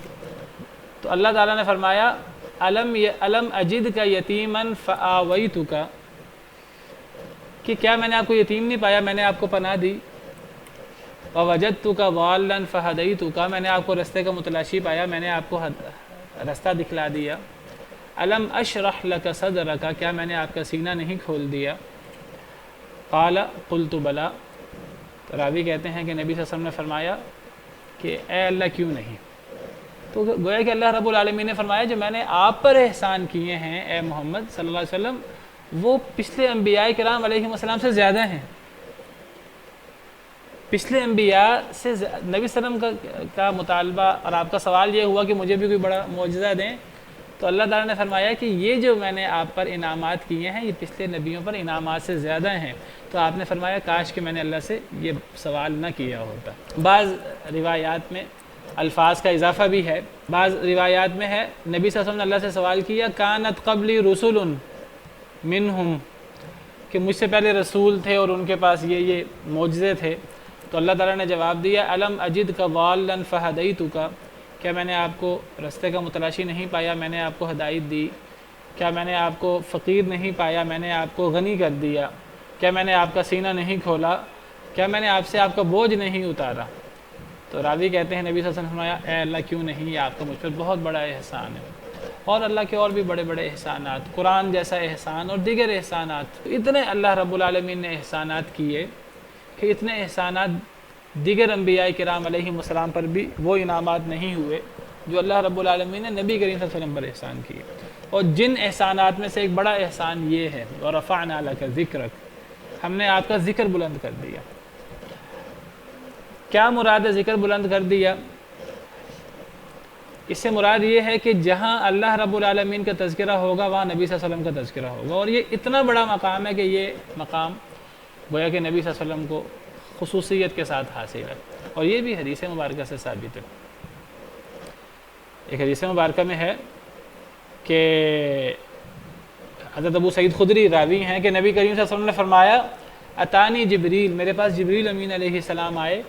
تو اللہ تعالیٰ نے فرمایا الم اجدک یتیما فآویتک، کہ کیا میں نے آپ کو یتیم نہیں پایا، میں نے آپ کو پناہ دی. ووجدتک ضالا فہدیتک، میں نے آپ کو رستے کا متلاشی پایا، میں نے آپ کو رستہ دکھلا دیا. الم اشرح لک صدرک، کیا میں نے آپ کا سینہ نہیں کھول دیا. قال قلت بلا، تو راوی کہتے ہیں کہ نبی صلی اللہ علیہ وسلم نے فرمایا کہ اے اللہ کیوں نہیں. تو گویا کہ اللہ رب العالمین نے فرمایا جو میں نے آپ پر احسان کیے ہیں اے محمد صلی اللہ علیہ وسلم، وہ پچھلے انبیاء کرام علیہ السلام سے زیادہ ہیں. پچھلے انبیاء سے نبی صلی اللہ علیہ وسلم کا مطالبہ اور آپ کا سوال یہ ہوا کہ مجھے بھی کوئی بڑا معجزہ دیں، تو اللہ تعالیٰ نے فرمایا کہ یہ جو میں نے آپ پر انعامات کیے ہیں یہ پچھلے نبیوں پر انعامات سے زیادہ ہیں. تو آپ نے فرمایا کاش کہ میں نے اللہ سے یہ سوال نہ کیا ہوتا. بعض روایات میں الفاظ کا اضافہ بھی ہے. بعض روایات میں ہے نبی صلی اللہ علیہ وسلم نے اللہ سے سوال کیا کانت قبلی رسول منہم، کہ مجھ سے پہلے رسول تھے اور ان کے پاس یہ معجزے تھے. تو اللہ تعالیٰ نے جواب دیا الم اجدک ضالا فہدیتک، کیا میں نے آپ کو رستے کا متلاشی نہیں پایا، میں نے آپ کو ہدایت دی. کیا میں نے آپ کو فقیر نہیں پایا، میں نے آپ کو غنی کر دیا. کیا میں نے آپ کا سینہ نہیں کھولا، کیا میں نے آپ سے آپ کا بوجھ نہیں اتارا. تو راوی کہتے ہیں نبی صلی اللہ علیہ وسلم نے فرمایا اے اللہ کیوں نہیں، یہ آپ کا مجھ پر بہت بڑا احسان ہے. اور اللہ کے اور بھی بڑے بڑے احسانات، قرآن جیسا احسان اور دیگر احسانات، اتنے اللہ رب العالمین نے احسانات کیے کہ اتنے احسانات دیگر انبیاء کرام علیہ السلام پر بھی وہ انعامات نہیں ہوئے جو اللہ رب العالمین نے نبی کریم صلی اللہ علیہ وسلم پر احسان کیے. اور جن احسانات میں سے ایک بڑا احسان یہ ہے وَرَفَعْنَا لَكَ ذِكْرَكَ، ہم نے آپ کا ذکر بلند کر دیا. کیا مراد ہے ذکر بلند کر دیا؟ اس سے مراد یہ ہے کہ جہاں اللہ رب العالمین کا تذکرہ ہوگا وہاں نبی صلی اللہ علیہ وسلم کا تذکرہ ہوگا. اور یہ اتنا بڑا مقام ہے کہ یہ مقام گویا کہ نبی صلی اللہ علیہ وسلم کو خصوصیت کے ساتھ حاصل ہے. اور یہ بھی حدیث مبارکہ سے ثابت ہے. ایک حدیث مبارکہ میں ہے کہ حضرت ابو سعید خدری راوی ہیں کہ نبی کریم صلی اللہ علیہ وسلم نے فرمایا اتانی جبریل، میرے پاس جبریل امین علیہ السلام آئے.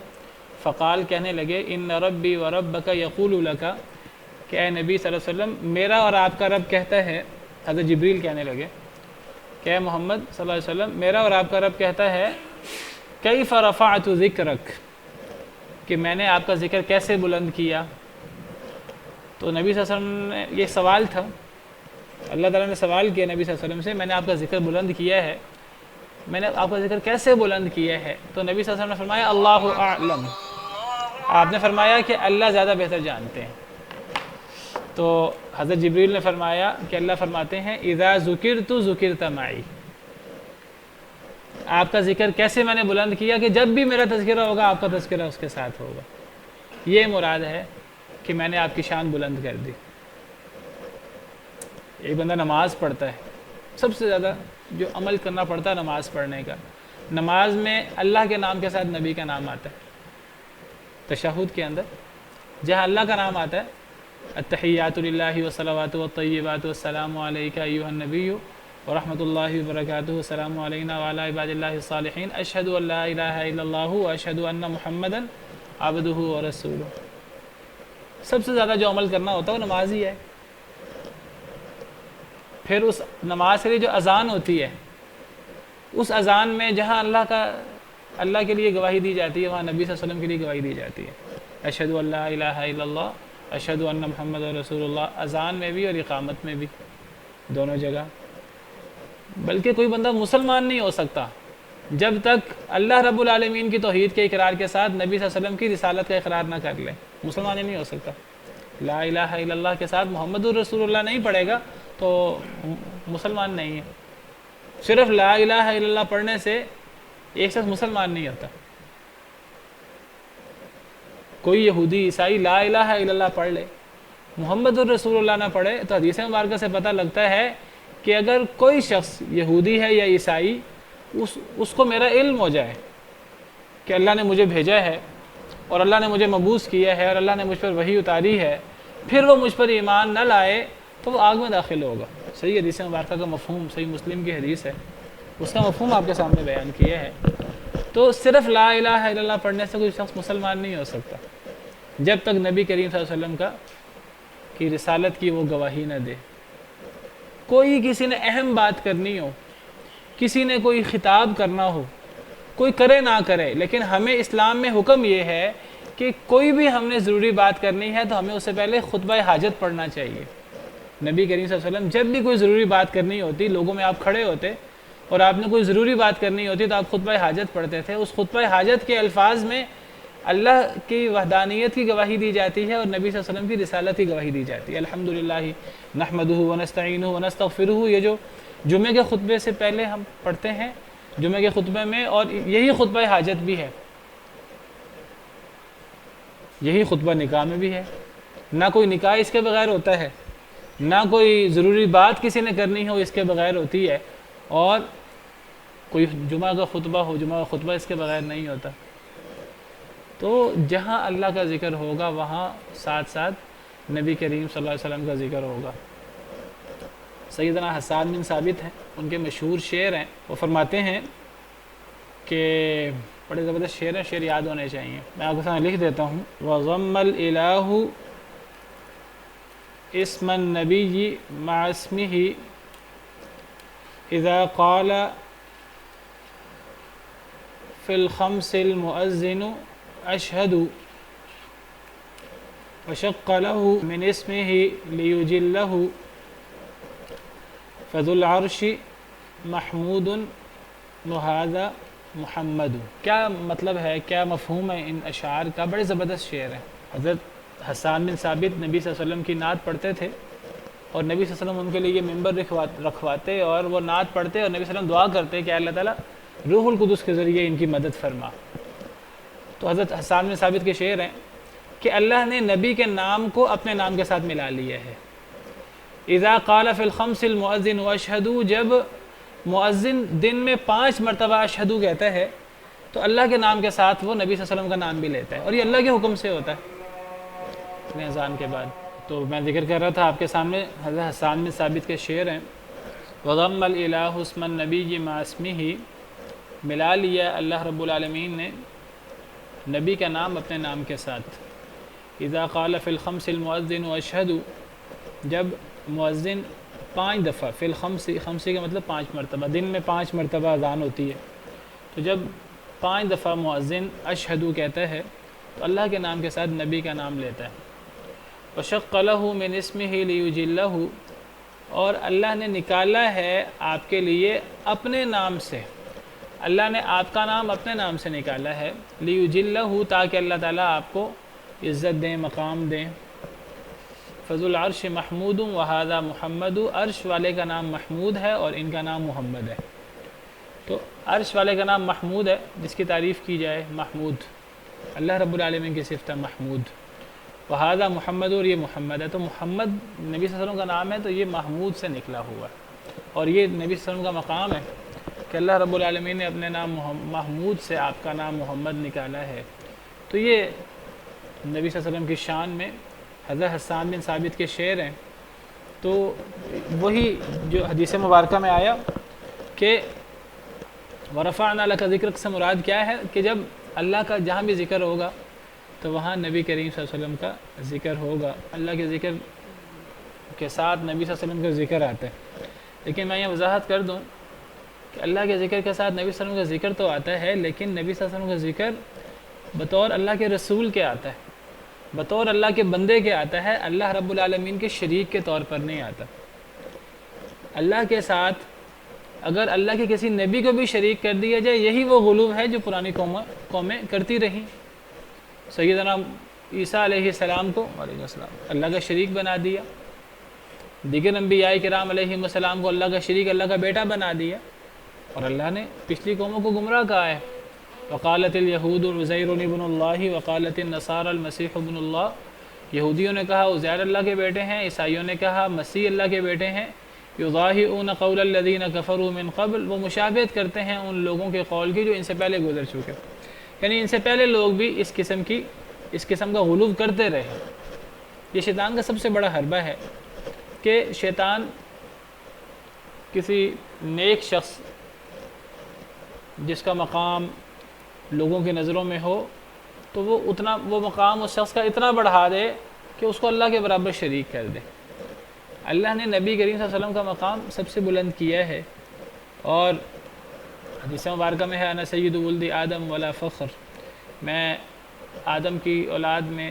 فقال، کہنے لگے ان ربی و ربک یقول لک، کہ اے نبی صلی اللہ علیہ وسلم میرا اور آپ کا رب کہتا ہے. حضرت جبریل کہنے لگے کہ اے محمد صلی اللہ علیہ وسلم میرا اور آپ کا رب کہتا ہے کیف رفعت ذکرک، کہ میں نے آپ کا ذکر کیسے بلند کیا. تو نبی صلی اللہ علیہ وسلم نے یہ سوال تھا، اللہ تعالیٰ نے سوال کیا نبی صلی اللہ علیہ وسلم سے میں نے آپ کا ذکر بلند کیا ہے، میں نے آپ کا ذکر کیسے بلند کیا ہے. تو نبی صلی اللہ علیہ وسلم نے فرمایا اللہ اعلم، آپ نے فرمایا کہ اللہ زیادہ بہتر جانتے ہیں. تو حضرت جبریل نے فرمایا کہ اللہ فرماتے ہیں اذا ذکرت ذکرت معی، آپ کا ذکر کیسے میں نے بلند کیا کہ جب بھی میرا تذکرہ ہوگا آپ کا تذکرہ اس کے ساتھ ہوگا. یہ مراد ہے کہ میں نے آپ کی شان بلند کر دی. ایک بندہ نماز پڑھتا ہے، سب سے زیادہ جو عمل کرنا پڑتا ہے نماز پڑھنے کا، نماز میں اللہ کے نام کے ساتھ نبی کا نام آتا ہے. تشہد کے اندر جہاں اللہ کا نام آتا ہے التحیات للہ والصلوات والطیبات والسلام علیک ایھا النبی ورحمۃ اللہ وبرکاتہ السلام علینا وعلی عباد اللہ الصالحین اشہد ان لا الہ الا اللہ واشہد ان محمدا عبدہ ورسولہ. سب سے زیادہ جو عمل کرنا ہوتا ہے وہ نماز ہی ہے. پھر اس نماز کے لیے جو اذان ہوتی ہے، اس اذان میں جہاں اللہ کے لیے گواہی دی جاتی ہے وہاں نبی صلی اللہ علیہ وسلم کے لیے گواہی دی جاتی ہے. اشہد ان لا الہ الا اللہ اشہد ان محمد رسول اللہ، اذان میں بھی اور اقامت میں بھی، دونوں جگہ. بلکہ کوئی بندہ مسلمان نہیں ہو سکتا جب تک اللہ رب العالمین کی توحید کے اقرار کے ساتھ نبی صلی اللہ علیہ وسلم کی رسالت کا اقرار نہ کر لے. مسلمان ہی نہیں ہو سکتا. لا الہ الا اللہ کے ساتھ محمد الرسول اللہ نہیں پڑھے گا تو مسلمان نہیں ہے. صرف لا الہ الا اللہ پڑھنے سے ایک شخص مسلمان نہیں ہوتا. کوئی یہودی عیسائی لا الہ الا اللہ پڑھ لے محمد الرسول اللہ نہ پڑھے تو حدیث مبارکہ سے پتہ لگتا ہے کہ اگر کوئی شخص یہودی ہے یا عیسائی اس کو میرا علم ہو جائے کہ اللہ نے مجھے بھیجا ہے اور اللہ نے مجھے مبعوث کیا ہے اور اللہ نے مجھ پر وحی اتاری ہے، پھر وہ مجھ پر ایمان نہ لائے تو وہ آگ میں داخل ہوگا۔ صحیح حدیث مبارکہ کا مفہوم، صحیح مسلم کی حدیث ہے، اس کا مفہوم آپ کے سامنے بیان کیا ہے۔ تو صرف لا الہ الا اللہ پڑھنے سے کوئی شخص مسلمان نہیں ہو سکتا جب تک نبی کریم صلی اللہ علیہ وسلم کی رسالت کی وہ گواہی نہ دے۔ کوئی کسی نے اہم بات کرنی ہو، کسی نے کوئی خطاب کرنا ہو، کوئی کرے نہ کرے، لیکن ہمیں اسلام میں حکم یہ ہے کہ کوئی بھی ہم نے ضروری بات کرنی ہے تو ہمیں اس سے پہلے خطبہ حاجت پڑھنا چاہیے۔ نبی کریم صلی اللہ علیہ وسلم جب بھی کوئی ضروری بات کرنی ہوتی، لوگوں میں آپ کھڑے ہوتے اور آپ نے کوئی ضروری بات کرنی ہوتی تو آپ خطبہ حاجت پڑھتے تھے۔ اس خطبہ حاجت کے الفاظ میں اللہ کی وحدانیت کی گواہی دی جاتی ہے اور نبی صلی اللہ علیہ وسلم کی رسالت کی گواہی دی جاتی ہے۔ الحمدللہ نحمدہ ونستعینہ ونستغفرہ، یہ جو جمعے کے خطبے سے پہلے ہم پڑھتے ہیں جمعے کے خطبے میں، اور یہی خطبہ حاجت بھی ہے، یہی خطبہ نکاح میں بھی ہے۔ نہ کوئی نکاح اس کے بغیر ہوتا ہے، نہ کوئی ضروری بات کسی نے کرنی ہو اس کے بغیر ہوتی ہے، اور کوئی جمعہ کا خطبہ ہو، جمعہ کا خطبہ اس کے بغیر نہیں ہوتا۔ تو جہاں اللہ کا ذکر ہوگا وہاں ساتھ ساتھ نبی کریم صلی اللہ علیہ وسلم کا ذکر ہوگا۔ سیدنا حسان بن ثابت ہیں، ان کے مشہور شعر ہیں، وہ فرماتے ہیں کہ بڑے زبردست شعر ہیں، شعر یاد ہونے چاہیے، میں آپ کے سامنے لکھ دیتا ہوں۔ وَضَمَّ الْإِلَٰهُ اسْمَ النَّبِيِّ مَعَ اسْمِهِ إِذَا قَالَ فِي الْخَمْسِ الْمُؤَذِّنُ أَشْهَدُ وشق له من اسمه ليجله فذو العرش محمود وهذا محمد۔ کیا مطلب ہے، کیا مفہوم ہے ان اشعار کا؟ بڑے زبردست شعر ہیں۔ حضرت حسان بن ثابت نبی صلی اللہ علیہ وسلم کی نعت پڑھتے تھے اور نبی صلی اللہ علیہ وسلم ان کے لیے یہ ممبر رکھواتے اور وہ نعت پڑھتے اور نبی صلی اللہ علیہ وسلم دعا کرتے کہ اللہ تعالیٰ روح القدس کے ذریعے ان کی مدد فرما۔ تو حضرت حسان بن ثابت کے شعر ہیں کہ اللہ نے نبی کے نام کو اپنے نام کے ساتھ ملا لیا ہے۔ اذا قال فی الخمس المؤذن واشہدو، جب مؤذن دن میں 5 مرتبہ اشہدو کہتا ہے تو اللہ کے نام کے ساتھ وہ نبی صلی اللہ علیہ وسلم کا نام بھی لیتا ہے، اور یہ اللہ کے حکم سے ہوتا ہے اذان کے بعد۔ تو میں ذکر کر رہا تھا آپ کے سامنے حضرت حسان بن ثابت کے شعر ہیں، وَضَمَّ الْإِلَٰهُ اسْمَ النَّبِيِّ مَعَ اسْمِهِ، ملا لیا اللہ رب العالمین نے نبی کا نام اپنے نام کے ساتھ۔ اذا قال فی الخمس المؤذن واشہدو، جب مؤذن 5 دفعہ، فی الخمس، خمسی کا مطلب 5 مرتبہ، دن میں 5 مرتبہ اذان ہوتی ہے، تو جب 5 دفعہ مؤذن اشہدو کہتا ہے تو اللہ کے نام کے ساتھ نبی کا نام لیتا ہے۔ وشق له من اسمه لیجلہ، اور اللہ نے نکالا ہے آپ کے لیے اپنے نام سے، اللہ نے آپ کا نام اپنے نام سے نکالا ہے، لیجلہ، تاکہ اللہ تعالیٰ آپ کو عزت دیں، مقام دیں۔ فذو العرش محمود وہذا محمد، عرش والے کا نام محمود ہے اور ان کا نام محمد ہے۔ تو عرش والے کا نام محمود ہے، جس کی تعریف کی جائے محمود، اللہ رب العالمین کی صفت ہے محمود۔ وہذا محمد، اور یہ محمد ہے، تو محمد نبی صلی اللہ علیہ وسلم کا نام ہے تو یہ محمود سے نکلا ہوا ہے، اور یہ نبی صلی اللہ علیہ وسلم کا مقام ہے کہ اللہ رب العالمین نے اپنے نام محمود سے آپ کا نام محمد نکالا ہے۔ تو یہ نبی صلی اللہ علیہ وسلم کی شان میں حضرت حسان بن ثابت کے شعر ہیں۔ تو وہی جو حدیث مبارکہ میں آیا کہ وَرَفَعْنَا لَكَ ذِكْرَكَ سے مراد کیا ہے کہ جب اللہ کا جہاں بھی ذکر ہوگا تو وہاں نبی کریم صلی اللہ علیہ وسلم کا ذکر ہوگا، اللہ کے ذکر کے ساتھ نبی صلی اللہ علیہ وسلم کا ذکر آتا ہے۔ لیکن میں یہ وضاحت کر دوں کہ اللہ کے ذکر کے ساتھ نبی صلی اللہ علیہ وسلم کا ذکر تو آتا ہے، لیکن نبی صلی اللہ علیہ وسلم کا ذکر بطور اللہ کے رسول کے آتا ہے، بطور اللہ کے بندے کے آتا ہے، اللہ رب العالمین کے شریک کے طور پر نہیں آتا۔ اللہ کے ساتھ اگر اللہ کے کسی نبی کو بھی شریک کر دیا جائے، یہی وہ غلو ہے جو پرانی قومیں کرتی رہیں۔ سیدنا عیسیٰ علیہ السلام کو علیہ السلام اللہ کا شریک بنا دیا، دیگر انبیاء کرام علیہ السلام کو اللہ کا شریک، اللہ کا بیٹا بنا دیا، اور اللہ نے پچھلی قوموں کو گمراہ کہا ہے۔ وقالت اليہود عزیر ابن اللہ وقالت النصارى المسیح ابن اللہ، یہودیوں نے کہا عزیر اللہ کے بیٹے ہیں، عیسائیوں نے کہا مسیح اللہ کے بیٹے ہیں۔ یضاہئون قول الذین کفروا من قبل، وہ مشابہت کرتے ہیں ان لوگوں کے قول کی جو ان سے پہلے گزر چکے، یعنی ان سے پہلے لوگ بھی اس قسم کا غلو کرتے رہے۔ یہ شیطان کا سب سے بڑا حربہ ہے کہ شیطان کسی نیک شخص جس کا مقام لوگوں کی نظروں میں ہو تو وہ مقام اس شخص کا اتنا بڑھا دے کہ اس کو اللہ کے برابر شریک کر دے۔ اللہ نے نبی کریم صلی اللہ علیہ وسلم کا مقام سب سے بلند کیا ہے، اور حدیث مبارکہ میں ہے انا سید ولد آدم ولا فخر، میں آدم کی اولاد میں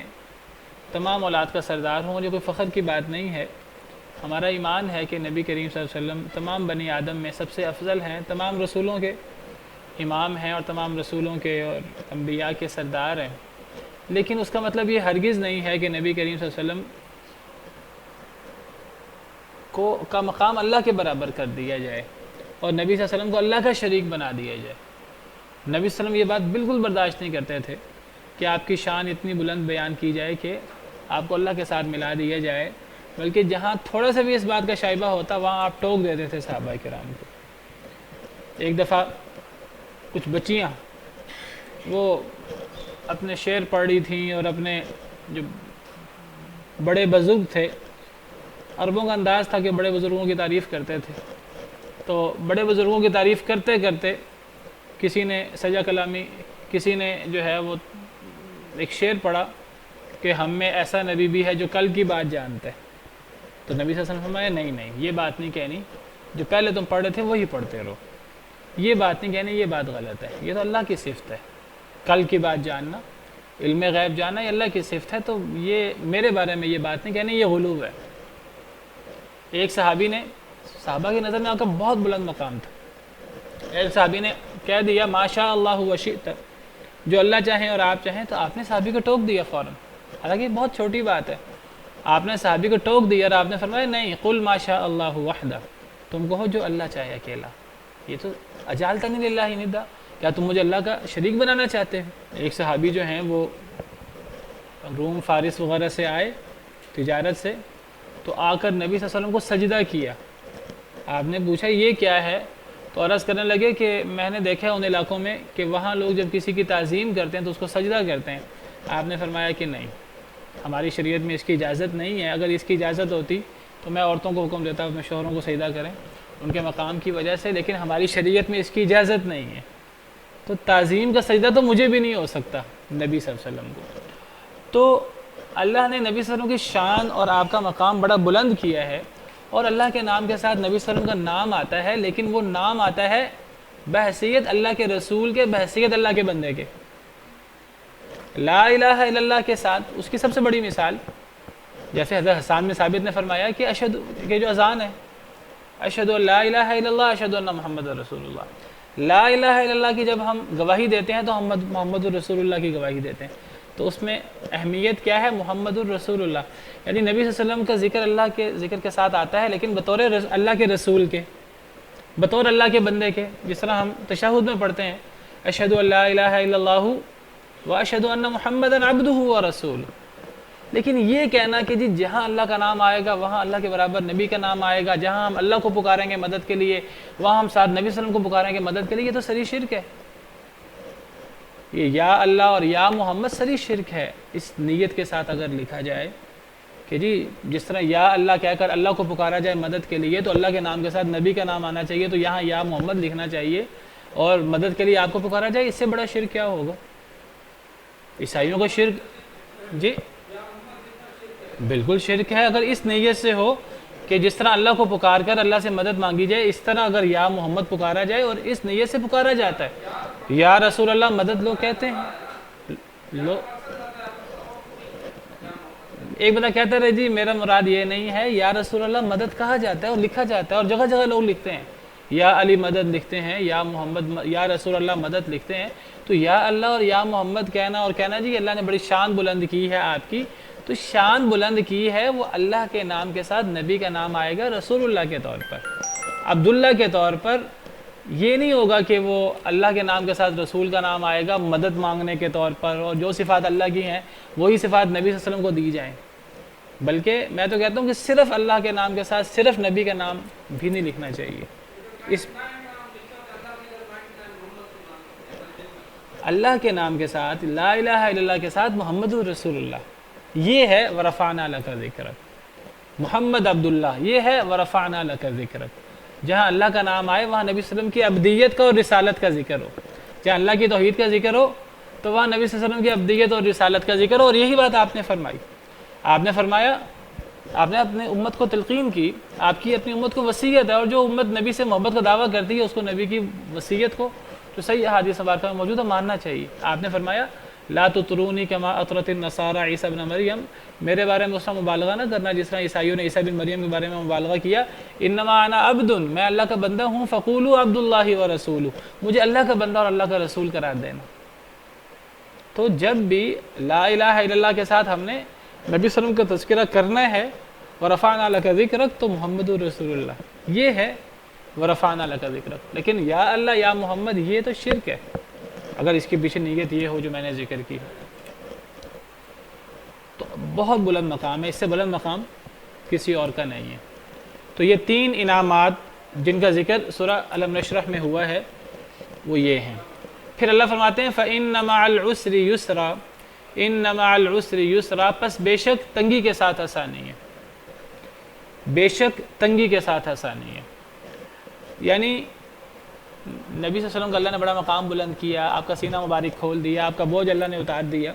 تمام اولاد کا سردار ہوں، یہ کوئی فخر کی بات نہیں ہے۔ ہمارا ایمان ہے کہ نبی کریم صلی اللہ علیہ وسلم تمام بنی آدم میں سب سے افضل ہیں، تمام رسولوں کے امام ہیں اور تمام رسولوں کے اور انبیاء کے سردار ہیں، لیکن اس کا مطلب یہ ہرگز نہیں ہے کہ نبی کریم صلی اللہ علیہ وسلم کا مقام اللہ کے برابر کر دیا جائے اور نبی صلی اللہ علیہ وسلم کو اللہ کا شریک بنا دیا جائے۔ نبی صلی اللہ علیہ وسلم یہ بات بالکل برداشت نہیں کرتے تھے کہ آپ کی شان اتنی بلند بیان کی جائے کہ آپ کو اللہ کے ساتھ ملا دیا جائے، بلکہ جہاں تھوڑا سا بھی اس بات کا شائبہ ہوتا وہاں آپ ٹوک دیتے تھے صحابہ کرام کو۔ ایک دفعہ کچھ بچیاں وہ اپنے شعر پڑھ رہی تھیں اور اپنے جو بڑے بزرگ تھے، عربوں کا انداز تھا کہ بڑے بزرگوں کی تعریف کرتے تھے، تو بڑے بزرگوں کی تعریف کرتے کرتے کسی نے سجا کلامی، کسی نے جو ہے وہ ایک شعر پڑھا کہ ہم میں ایسا نبی بھی ہے جو کل کی بات جانتا ہے۔ تو نبی صلی اللہ علیہ وسلم فرمایا نہیں یہ بات نہیں کہنی، جو پہلے تم پڑھ رہے تھے وہی پڑھتے رہو، یہ بات نہیں کہنی، یہ بات غلط ہے، یہ تو اللہ کی صفت ہے، کل کی بات جاننا، علم غیب جاننا یہ اللہ کی صفت ہے، تو یہ میرے بارے میں یہ بات نہیں کہنی، یہ غلو ہے۔ ایک صحابی نے، صحابہ کی نظر میں آپ کا بہت بلند مقام تھا، ایک صحابی نے کہہ دیا ما شاء اللہ وشئت، جو اللہ چاہیں اور آپ چاہیں، تو آپ نے صحابی کو ٹوک دیا فوراً، حالانکہ یہ بہت چھوٹی بات ہے، آپ نے صحابی کو ٹوک دیا اور آپ نے فرمایا نہیں قل ما شاء اللہ وحدہ، تم کہو جو اللہ چاہے اکیلا، یہ تو اجعلتنی للہ ندا، کیا تم مجھے اللہ کا شریک بنانا چاہتے ہیں؟ ایک صحابی جو ہیں وہ روم فارس وغیرہ سے آئے تجارت سے، تو آ کر نبی صلی اللہ علیہ وسلم کو سجدہ کیا، آپ نے پوچھا یہ کیا ہے؟ تو عرض کرنے لگے کہ میں نے دیکھا ان علاقوں میں کہ وہاں لوگ جب کسی کی تعظیم کرتے ہیں تو اس کو سجدہ کرتے ہیں۔ آپ نے فرمایا کہ نہیں، ہماری شریعت میں اس کی اجازت نہیں ہے، اگر اس کی اجازت ہوتی تو میں عورتوں کو حکم دیتا اپنے شوہروں کو سجدہ کریں ان کے مقام کی وجہ سے، لیکن ہماری شریعت میں اس کی اجازت نہیں ہے، تو تعظیم کا سجدہ تو مجھے بھی نہیں ہو سکتا نبی صلی اللہ علیہ وسلم کو۔ تو اللہ نے نبی صلی اللہ علیہ وسلم کی شان اور آپ کا مقام بڑا بلند کیا ہے، اور اللہ کے نام کے ساتھ نبی صلی اللہ علیہ وسلم کا نام آتا ہے، لیکن وہ نام آتا ہے بحیثیت اللہ کے رسول کے، بحیثیت اللہ کے بندے کے۔ لا الہ الا اللہ کے ساتھ اس کی سب سے بڑی مثال، جیسے حضرت حسان بن ثابت نے فرمایا کہ اشہد کہ جو اذان ہے، اشہد ان لا الہ الا اللہ اشہد ان محمد رسول اللہ، لا الہ الا اللہ کی جب ہم گواہی دیتے ہیں تو محمد الرسول اللہ کی گواہی دیتے ہیں، تو اس میں اہمیت کیا ہے؟ محمد الرسول اللہ، یعنی نبی صلی اللہ علیہ وسلم کا ذکر اللہ کے ذکر کے ساتھ آتا ہے، لیکن بطور اللہ کے رسول کے، بطور اللہ کے بندے کے، جس طرح ہم تشہد میں پڑھتے ہیں اشہد ان لا الہ الا اللہ واشہد ان محمدًا عبدہ ورسولہ، لیکن یہ کہنا کہ جی جہاں اللہ کا نام آئے گا وہاں اللہ کے برابر نبی کا نام آئے گا، جہاں ہم اللہ کو پکاریں گے مدد کے لیے وہاں ہم ساتھ نبی صلی اللہ علیہ وسلم کو پکاریں گے مدد کے لیے، یہ تو سری شرک ہے، یہ یا اللہ اور یا محمد سری شرک ہے اس نیت کے ساتھ اگر لکھا جائے کہ جی جس طرح یا اللہ کہہ کر اللہ کو پکارا جائے مدد کے لیے تو اللہ کے نام کے ساتھ نبی کا نام آنا چاہیے، تو یہاں یا محمد لکھنا چاہیے اور مدد کے لیے آپ کو پکارا جائے، اس سے بڑا شرک کیا ہوگا؟ عیسائیوں کا شرک جی بالکل شرک ہے، اگر اس نیت سے ہو کہ جس طرح اللہ کو پکار کر اللہ سے مدد مانگی جائے، اس طرح اگر یا محمد پکارا جائے اور اس نیت سے پکارا جاتا ہے، یا رسول اللہ مدد لوگ کہتے ہیں، ایک بندہ کہتا ہے جی میرا مراد یہ نہیں ہے، یا رسول اللہ مدد کہا جاتا ہے اور لکھا جاتا ہے، اور جگہ جگہ لوگ لکھتے ہیں یا علی مدد لکھتے ہیں، یا محمد یا رسول اللہ مدد لکھتے ہیں، تو یا اللہ اور یا محمد کہنا اور کہنا جی اللہ نے بڑی شان بلند کی ہے آپ کی، تو شان بلند کی ہے وہ اللہ کے نام کے ساتھ نبی کا نام آئے گا رسول اللہ کے طور پر، عبداللہ کے طور پر یہ نہیں ہوگا کہ وہ اللہ کے نام کے ساتھ رسول کا نام آئے گا مدد مانگنے کے طور پر، اور جو صفات اللہ کی ہیں وہی صفات نبی صلی اللہ علیہ وسلم کو دی جائیں، بلکہ میں تو کہتا ہوں کہ صرف اللہ کے نام کے ساتھ صرف نبی کا نام بھی نہیں لکھنا چاہیے. اس اللہ کے نام کے ساتھ لا الہ الا اللہ کے ساتھ محمد رسول اللہ, یہ ہے ورفعنا لک ذکرک. محمد عبداللہ یہ ہے ورفعنا لک ذکرک. جہاں اللہ کا نام آئے وہاں نبی صلی اللہ علیہ وسلم کی عبدیت کا اور رسالت کا ذکر ہو. جہاں اللہ کی توحید کا ذکر ہو تو وہاں نبی صلی اللہ علیہ وسلم کی عبدیت اور رسالت کا ذکر ہو. اور یہی بات آپ نے فرمائی. آپ نے فرمایا, آپ نے اپنے امت کو تلقین کی, آپ کی اپنی امت کو وصیت ہے, اور جو امت نبی سے محبت کا دعویٰ کرتی ہے اس کو نبی کی وصیت کو جو صحیح احادیث مبارکہ میں موجود ہے ماننا چاہیے. آپ نے فرمایا لا تطرونی کما اطرت النصارى عیسیٰ ابن مریم, میرے بارے میں اس طرح مبالغہ نہ کرنا جس طرح عیسائیوں نے عیسیٰ بن مریم کے بارے میں مبالغہ کیا. انما انا عبد, میں اللہ کا بندہ ہوں. فقولوا عبد اللہ ورسولہ, مجھے اللہ کا بندہ اور اللہ کا رسول قرار دینا. تو جب بھی لا الہ الا اللہ کے ساتھ ہم نے نبی صلی اللہ علیہ وسلم کا تذکرہ کرنا ہے ورفعنا لک ذکرک, تو محمد رسول اللہ یہ ہے ورفعنا لک ذکرک. لیکن یا اللہ یا محمد یہ تو شرک ہے اگر اس کے پیچھے نیت یہ ہو جو میں نے ذکر کی. تو بہت بلند مقام ہے, اس سے بلند مقام کسی اور کا نہیں ہے. تو یہ 3 انعامات جن کا ذکر سورہ الم نشرح میں ہوا ہے وہ یہ ہیں. پھر اللہ فرماتے ہیں فَإِنَّ مَعَ الْعُسْرِ يُسْرًا, إِنَّ مَعَ الْعُسْرِ يُسْرًا, پس بے شک تنگی کے ساتھ آسانی ہے. بے شک تنگی کے ساتھ آسانی ہے. یعنی نبی صلی اللہ علیہ وسلم کا اللہ نے بڑا مقام بلند کیا, آپ کا سینہ مبارک کھول دیا, آپ کا بوجھ اللہ نے اتار دیا,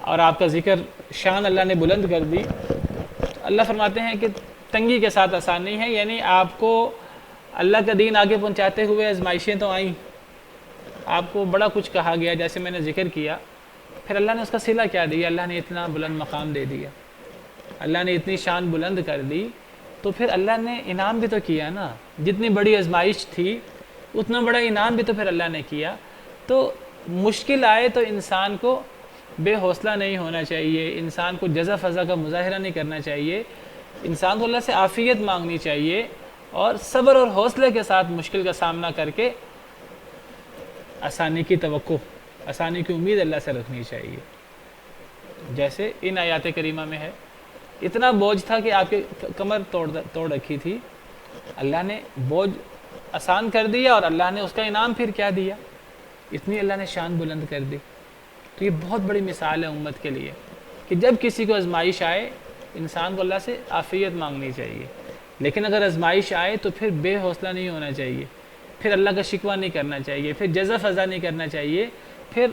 اور آپ کا ذکر شان اللہ نے بلند کر دی. اللہ فرماتے ہیں کہ تنگی کے ساتھ آسانی ہے. یعنی آپ کو اللہ کا دین آگے پہنچاتے ہوئے آزمائشیں تو آئیں, آپ کو بڑا کچھ کہا گیا جیسے میں نے ذکر کیا, پھر اللہ نے اس کا صلہ کیا دیا, اللہ نے اتنا بلند مقام دے دیا, اللہ نے اتنی شان بلند کر دی, تو پھر اللہ نے انعام بھی تو کیا نا. جتنی بڑی آزمائش تھی اتنا بڑا انعام بھی تو پھر اللہ نے کیا. تو مشکل آئے تو انسان کو بے حوصلہ نہیں ہونا چاہیے, انسان کو جزا فضا کا مظاہرہ نہیں کرنا چاہیے, انسان کو اللہ سے عافیت مانگنی چاہیے, اور صبر اور حوصلے کے ساتھ مشکل کا سامنا کر کے آسانی کی توقع, آسانی کی امید اللہ سے رکھنی چاہیے. جیسے ان آیات کریمہ میں ہے, اتنا بوجھ تھا کہ آپ کی کمر توڑ رکھی تھی, اللہ نے بوجھ آسان کر دیا, اور اللہ نے اس کا انعام پھر کیا دیا, اتنی اللہ نے شان بلند کر دی. تو یہ بہت بڑی مثال ہے امت کے لیے کہ جب کسی کو آزمائش آئے انسان کو اللہ سے عافیت مانگنی چاہیے, لیکن اگر آزمائش آئے تو پھر بے حوصلہ نہیں ہونا چاہیے, پھر اللہ کا شکوہ نہیں کرنا چاہیے, پھر جزا فضا نہیں کرنا چاہیے, پھر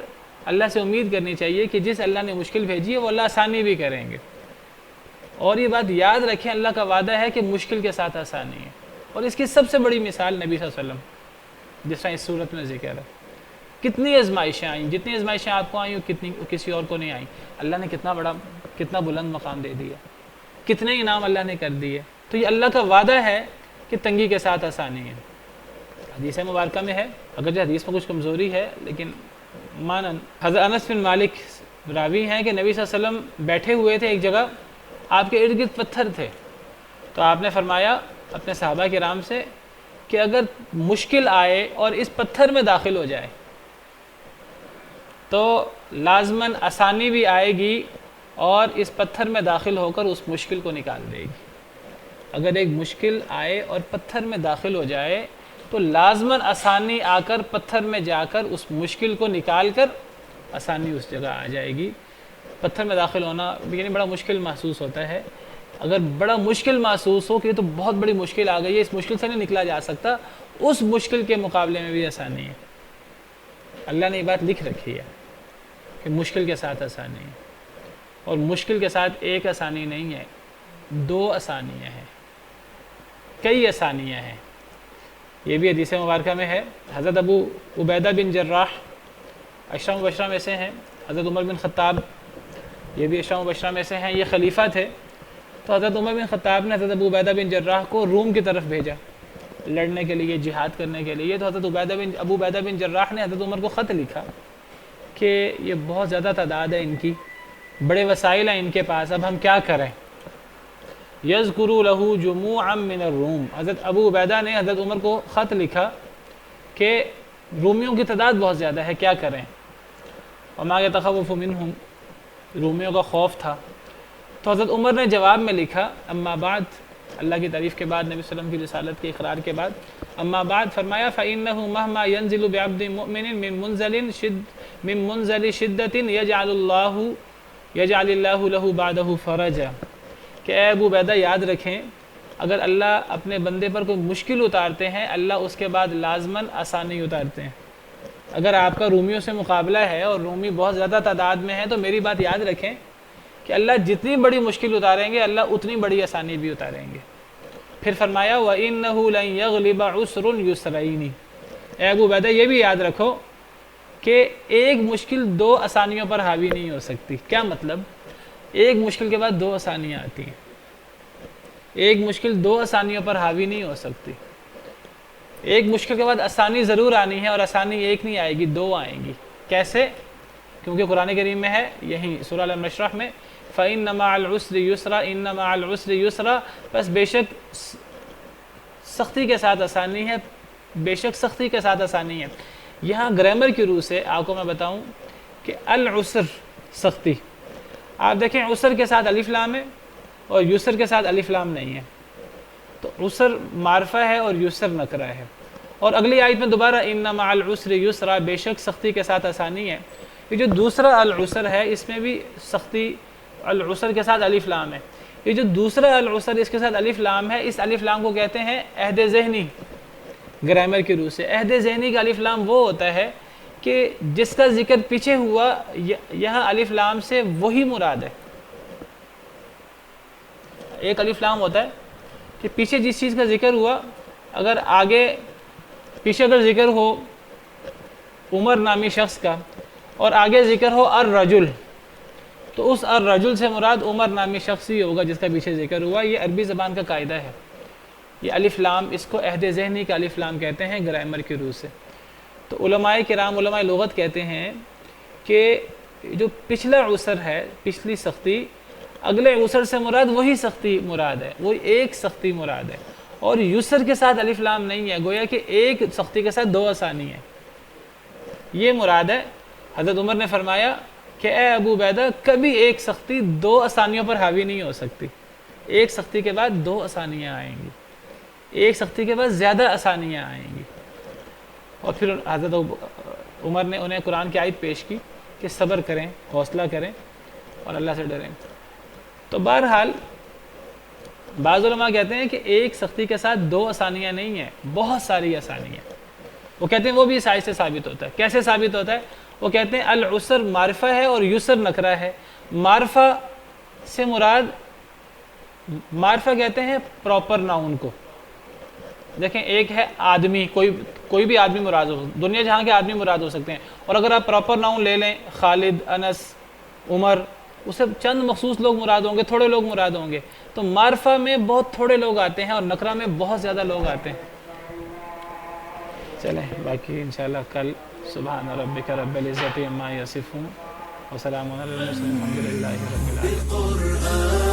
اللہ سے امید کرنی چاہیے کہ جس اللہ نے مشکل بھیجی ہے وہ اللہ آسانی بھی کریں گے. اور یہ بات یاد رکھیں, اللہ کا وعدہ ہے کہ مشکل کے ساتھ آسانی ہے. اور اس کی سب سے بڑی مثال نبی صلی اللہ علیہ وسلم, جس طرح اس صورت میں ذکر ہے. کتنی آزمائشیں آئیں, جتنی آزمائشیں آپ کو آئیں کتنی کسی اور کو نہیں آئیں. اللہ نے کتنا بلند مقام دے دیا, کتنے انعام اللہ نے کر دیے. تو یہ اللہ کا وعدہ ہے کہ تنگی کے ساتھ آسانی ہے. حدیث مبارکہ میں ہے, اگرچہ حدیث میں کچھ کمزوری ہے لیکن مانن, حضرت انس بن مالک راوی ہیں کہ نبی صلی اللہ علیہ وسلم بیٹھے ہوئے تھے ایک جگہ, آپ کے ارد گرد پتھر تھے, تو آپ نے فرمایا اپنے صحابہ کرام سے کہ اگر مشکل آئے اور اس پتھر میں داخل ہو جائے تو لازماً آسانی بھی آئے گی, اور اس پتھر میں داخل ہو کر اس مشکل کو نکال دے گی. اگر ایک مشکل آئے اور پتھر میں داخل ہو جائے تو لازماً آسانی آ کر پتھر میں جا کر اس مشکل کو نکال کر آسانی اس جگہ آ جائے گی. پتھر میں داخل ہونا یعنی بڑا مشکل محسوس ہوتا ہے. اگر بڑا مشکل محسوس ہو کہ یہ تو بہت بڑی مشکل آ گئی ہے, اس مشکل سے نہیں نکلا جا سکتا, اس مشکل کے مقابلے میں بھی آسانی ہے. اللہ نے یہ بات لکھ رکھی ہے کہ مشکل کے ساتھ آسانی ہے. اور مشکل کے ساتھ ایک آسانی نہیں ہے, 2 آسانیاں ہیں, کئی آسانیاں ہیں. یہ بھی حدیث مبارکہ میں ہے. حضرت ابو عبیدہ بن جراح عشرہ مبشرہ میں سے ہیں. حضرت عمر بن خطاب یہ بھی عشرہ مبشرہ میں سے ہیں, یہ خلیفہ تھے. تو حضرت عمر بن خطاب نے حضرت ابو عبیدہ بن جراح کو روم کی طرف بھیجا لڑنے کے لیے, جہاد کرنے کے لیے. تو حضرت ابو عبیدہ بن جراح نے حضرت عمر کو خط لکھا کہ یہ بہت زیادہ تعداد ہے ان کی, بڑے وسائل ہیں ان کے پاس, اب ہم کیا کریں. یذکروا لہ جموعا من الروم, حضرت ابو عبیدہ نے حضرت عمر کو خط لکھا کہ رومیوں کی تعداد بہت زیادہ ہے, کیا کریں. وما یتخوف منہم, رومیوں کا خوف تھا. تو حضرت عمر نے جواب میں لکھا اما بعد، اللہ کی تعریف کے بعد، نبی صلی اللہ علیہ وسلم کی رسالت کے اقرار کے بعد، اما بعد فرمایا فإنه مهما ينزل بعبد مؤمن من منزل شدة يجعل الله له بعده فرجا، کہ اے ابو عبیدہ یاد رکھیں اگر اللہ اپنے بندے پر کوئی مشکل اتارتے ہیں اللہ اس کے بعد لازماً آسانی اتارتے ہیں۔ اگر آپ کا رومیوں سے مقابلہ ہے اور رومی بہت زیادہ تعداد میں ہے تو میری بات یاد رکھیں کہ اللہ جتنی بڑی مشکل اتاریں گے اللہ اتنی بڑی آسانی بھی اتاریں گے۔ پھر فرمایا وَإِنَّهُ لَن يَغْلِبَ عُسْرٌ يُسْرَيْنِ، اے ابو عبیدہ یہ بھی یاد رکھو کہ ایک مشکل دو آسانیوں پر حاوی نہیں ہو سکتی۔ کیا مطلب؟ ایک مشکل کے بعد دو آسانیاں آتی ہیں، ایک مشکل دو آسانیوں پر حاوی نہیں ہو سکتی۔ ایک مشکل کے بعد آسانی ضرور آنی ہے، اور آسانی ایک نہیں آئے گی، دو آئیں گی۔ کیسے؟ کیونکہ قرآن کریم میں ہے، یہی سورہ الم نشرح میں فَإِنَّ مَعَ الْعُسْرِ يُسْرًا إِنَّ مَعَ الْعُسْرِ يُسْرًا، بس بے شک سختی کے ساتھ آسانی ہے، بے شک سختی کے ساتھ آسانی ہے۔ یہاں گرامر کی روح سے آپ کو میں بتاؤں کہ العسر سختی، آپ دیکھیں عسر کے ساتھ الف لام ہے اور یسر کے ساتھ الف لام نہیں ہے، تو عسر معرفہ ہے اور یسر نکرہ ہے۔ اور اگلی آیت میں دوبارہ ان مع العسر یسرا، بے شک سختی کے ساتھ آسانی ہے۔ یہ جو دوسرا العسر ہے اس میں بھی سختی العسر کے ساتھ الف لام ہے۔ یہ جو دوسرا العسر اس کے ساتھ الف لام ہے، اس الف لام کو کہتے ہیں عہد ذہنی گرامر کی روح سے۔ عہد ذہنی کا الف لام وہ ہوتا ہے کہ جس کا ذکر پیچھے ہوا یہاں الف لام سے وہی مراد ہے۔ ایک الف لام ہوتا ہے کہ پیچھے جس چیز کا ذکر ہوا، اگر آگے پیچھے اگر ذکر ہو عمر نامی شخص کا اور آگے ذکر ہو الرجل، تو اس الرجل سے مراد عمر نامی شخص ہی ہوگا جس کا پیچھے ذکر ہوا۔ یہ عربی زبان کا قاعدہ ہے، یہ الف لام اس کو عہد ذہنی کا الف لام کہتے ہیں گرامر کی روح سے۔ تو علماء کرام، علماء لغت کہتے ہیں کہ جو پچھلا عسر ہے، پچھلی سختی، اگلے عسر سے مراد وہی سختی مراد ہے، وہی ایک سختی مراد ہے، اور یسر کے ساتھ الف لام نہیں ہے، گویا کہ ایک سختی کے ساتھ دو آسانی ہے، یہ مراد ہے۔ حضرت عمر نے فرمایا کہ اے ابو عبیدہ کبھی ایک سختی دو آسانیوں پر حاوی نہیں ہو سکتی، ایک سختی کے بعد دو آسانیاں آئیں گی، ایک سختی کے بعد زیادہ آسانیاں آئیں گی۔ اور پھر حضرت عمر نے انہیں قرآن کی آیت پیش کی کہ صبر کریں، حوصلہ کریں اور اللہ سے ڈریں۔ تو بہرحال بعض علماء کہتے ہیں کہ ایک سختی کے ساتھ دو آسانیاں نہیں ہیں، بہت ساری آسانیاں۔ وہ کہتے ہیں وہ بھی اس آیت سے ثابت ہوتا ہے۔ کیسے ثابت ہوتا ہے؟ وہ کہتے ہیں العسر معرفہ ہے اور یسر نکرہ ہے۔ معرفہ سے مراد، معرفہ کہتے ہیں پراپر ناؤن کو۔ دیکھیں ایک ہے آدمی، کوئی بھی آدمی مراد ہو، دنیا جہاں کے آدمی مراد ہو سکتے ہیں، اور اگر آپ پراپر ناؤن لے لیں خالد، انس، عمر، اسے چند مخصوص لوگ مراد ہوں گے، تھوڑے لوگ مراد ہوں گے۔ تو معرفہ میں بہت تھوڑے لوگ آتے ہیں اور نکرہ میں بہت زیادہ لوگ آتے ہیں۔ چلیں باقی انشاءاللہ کل سبحان ربک رب العزت عما یصفون وسلام علی المرسلین والحمد للہ رب العالمین۔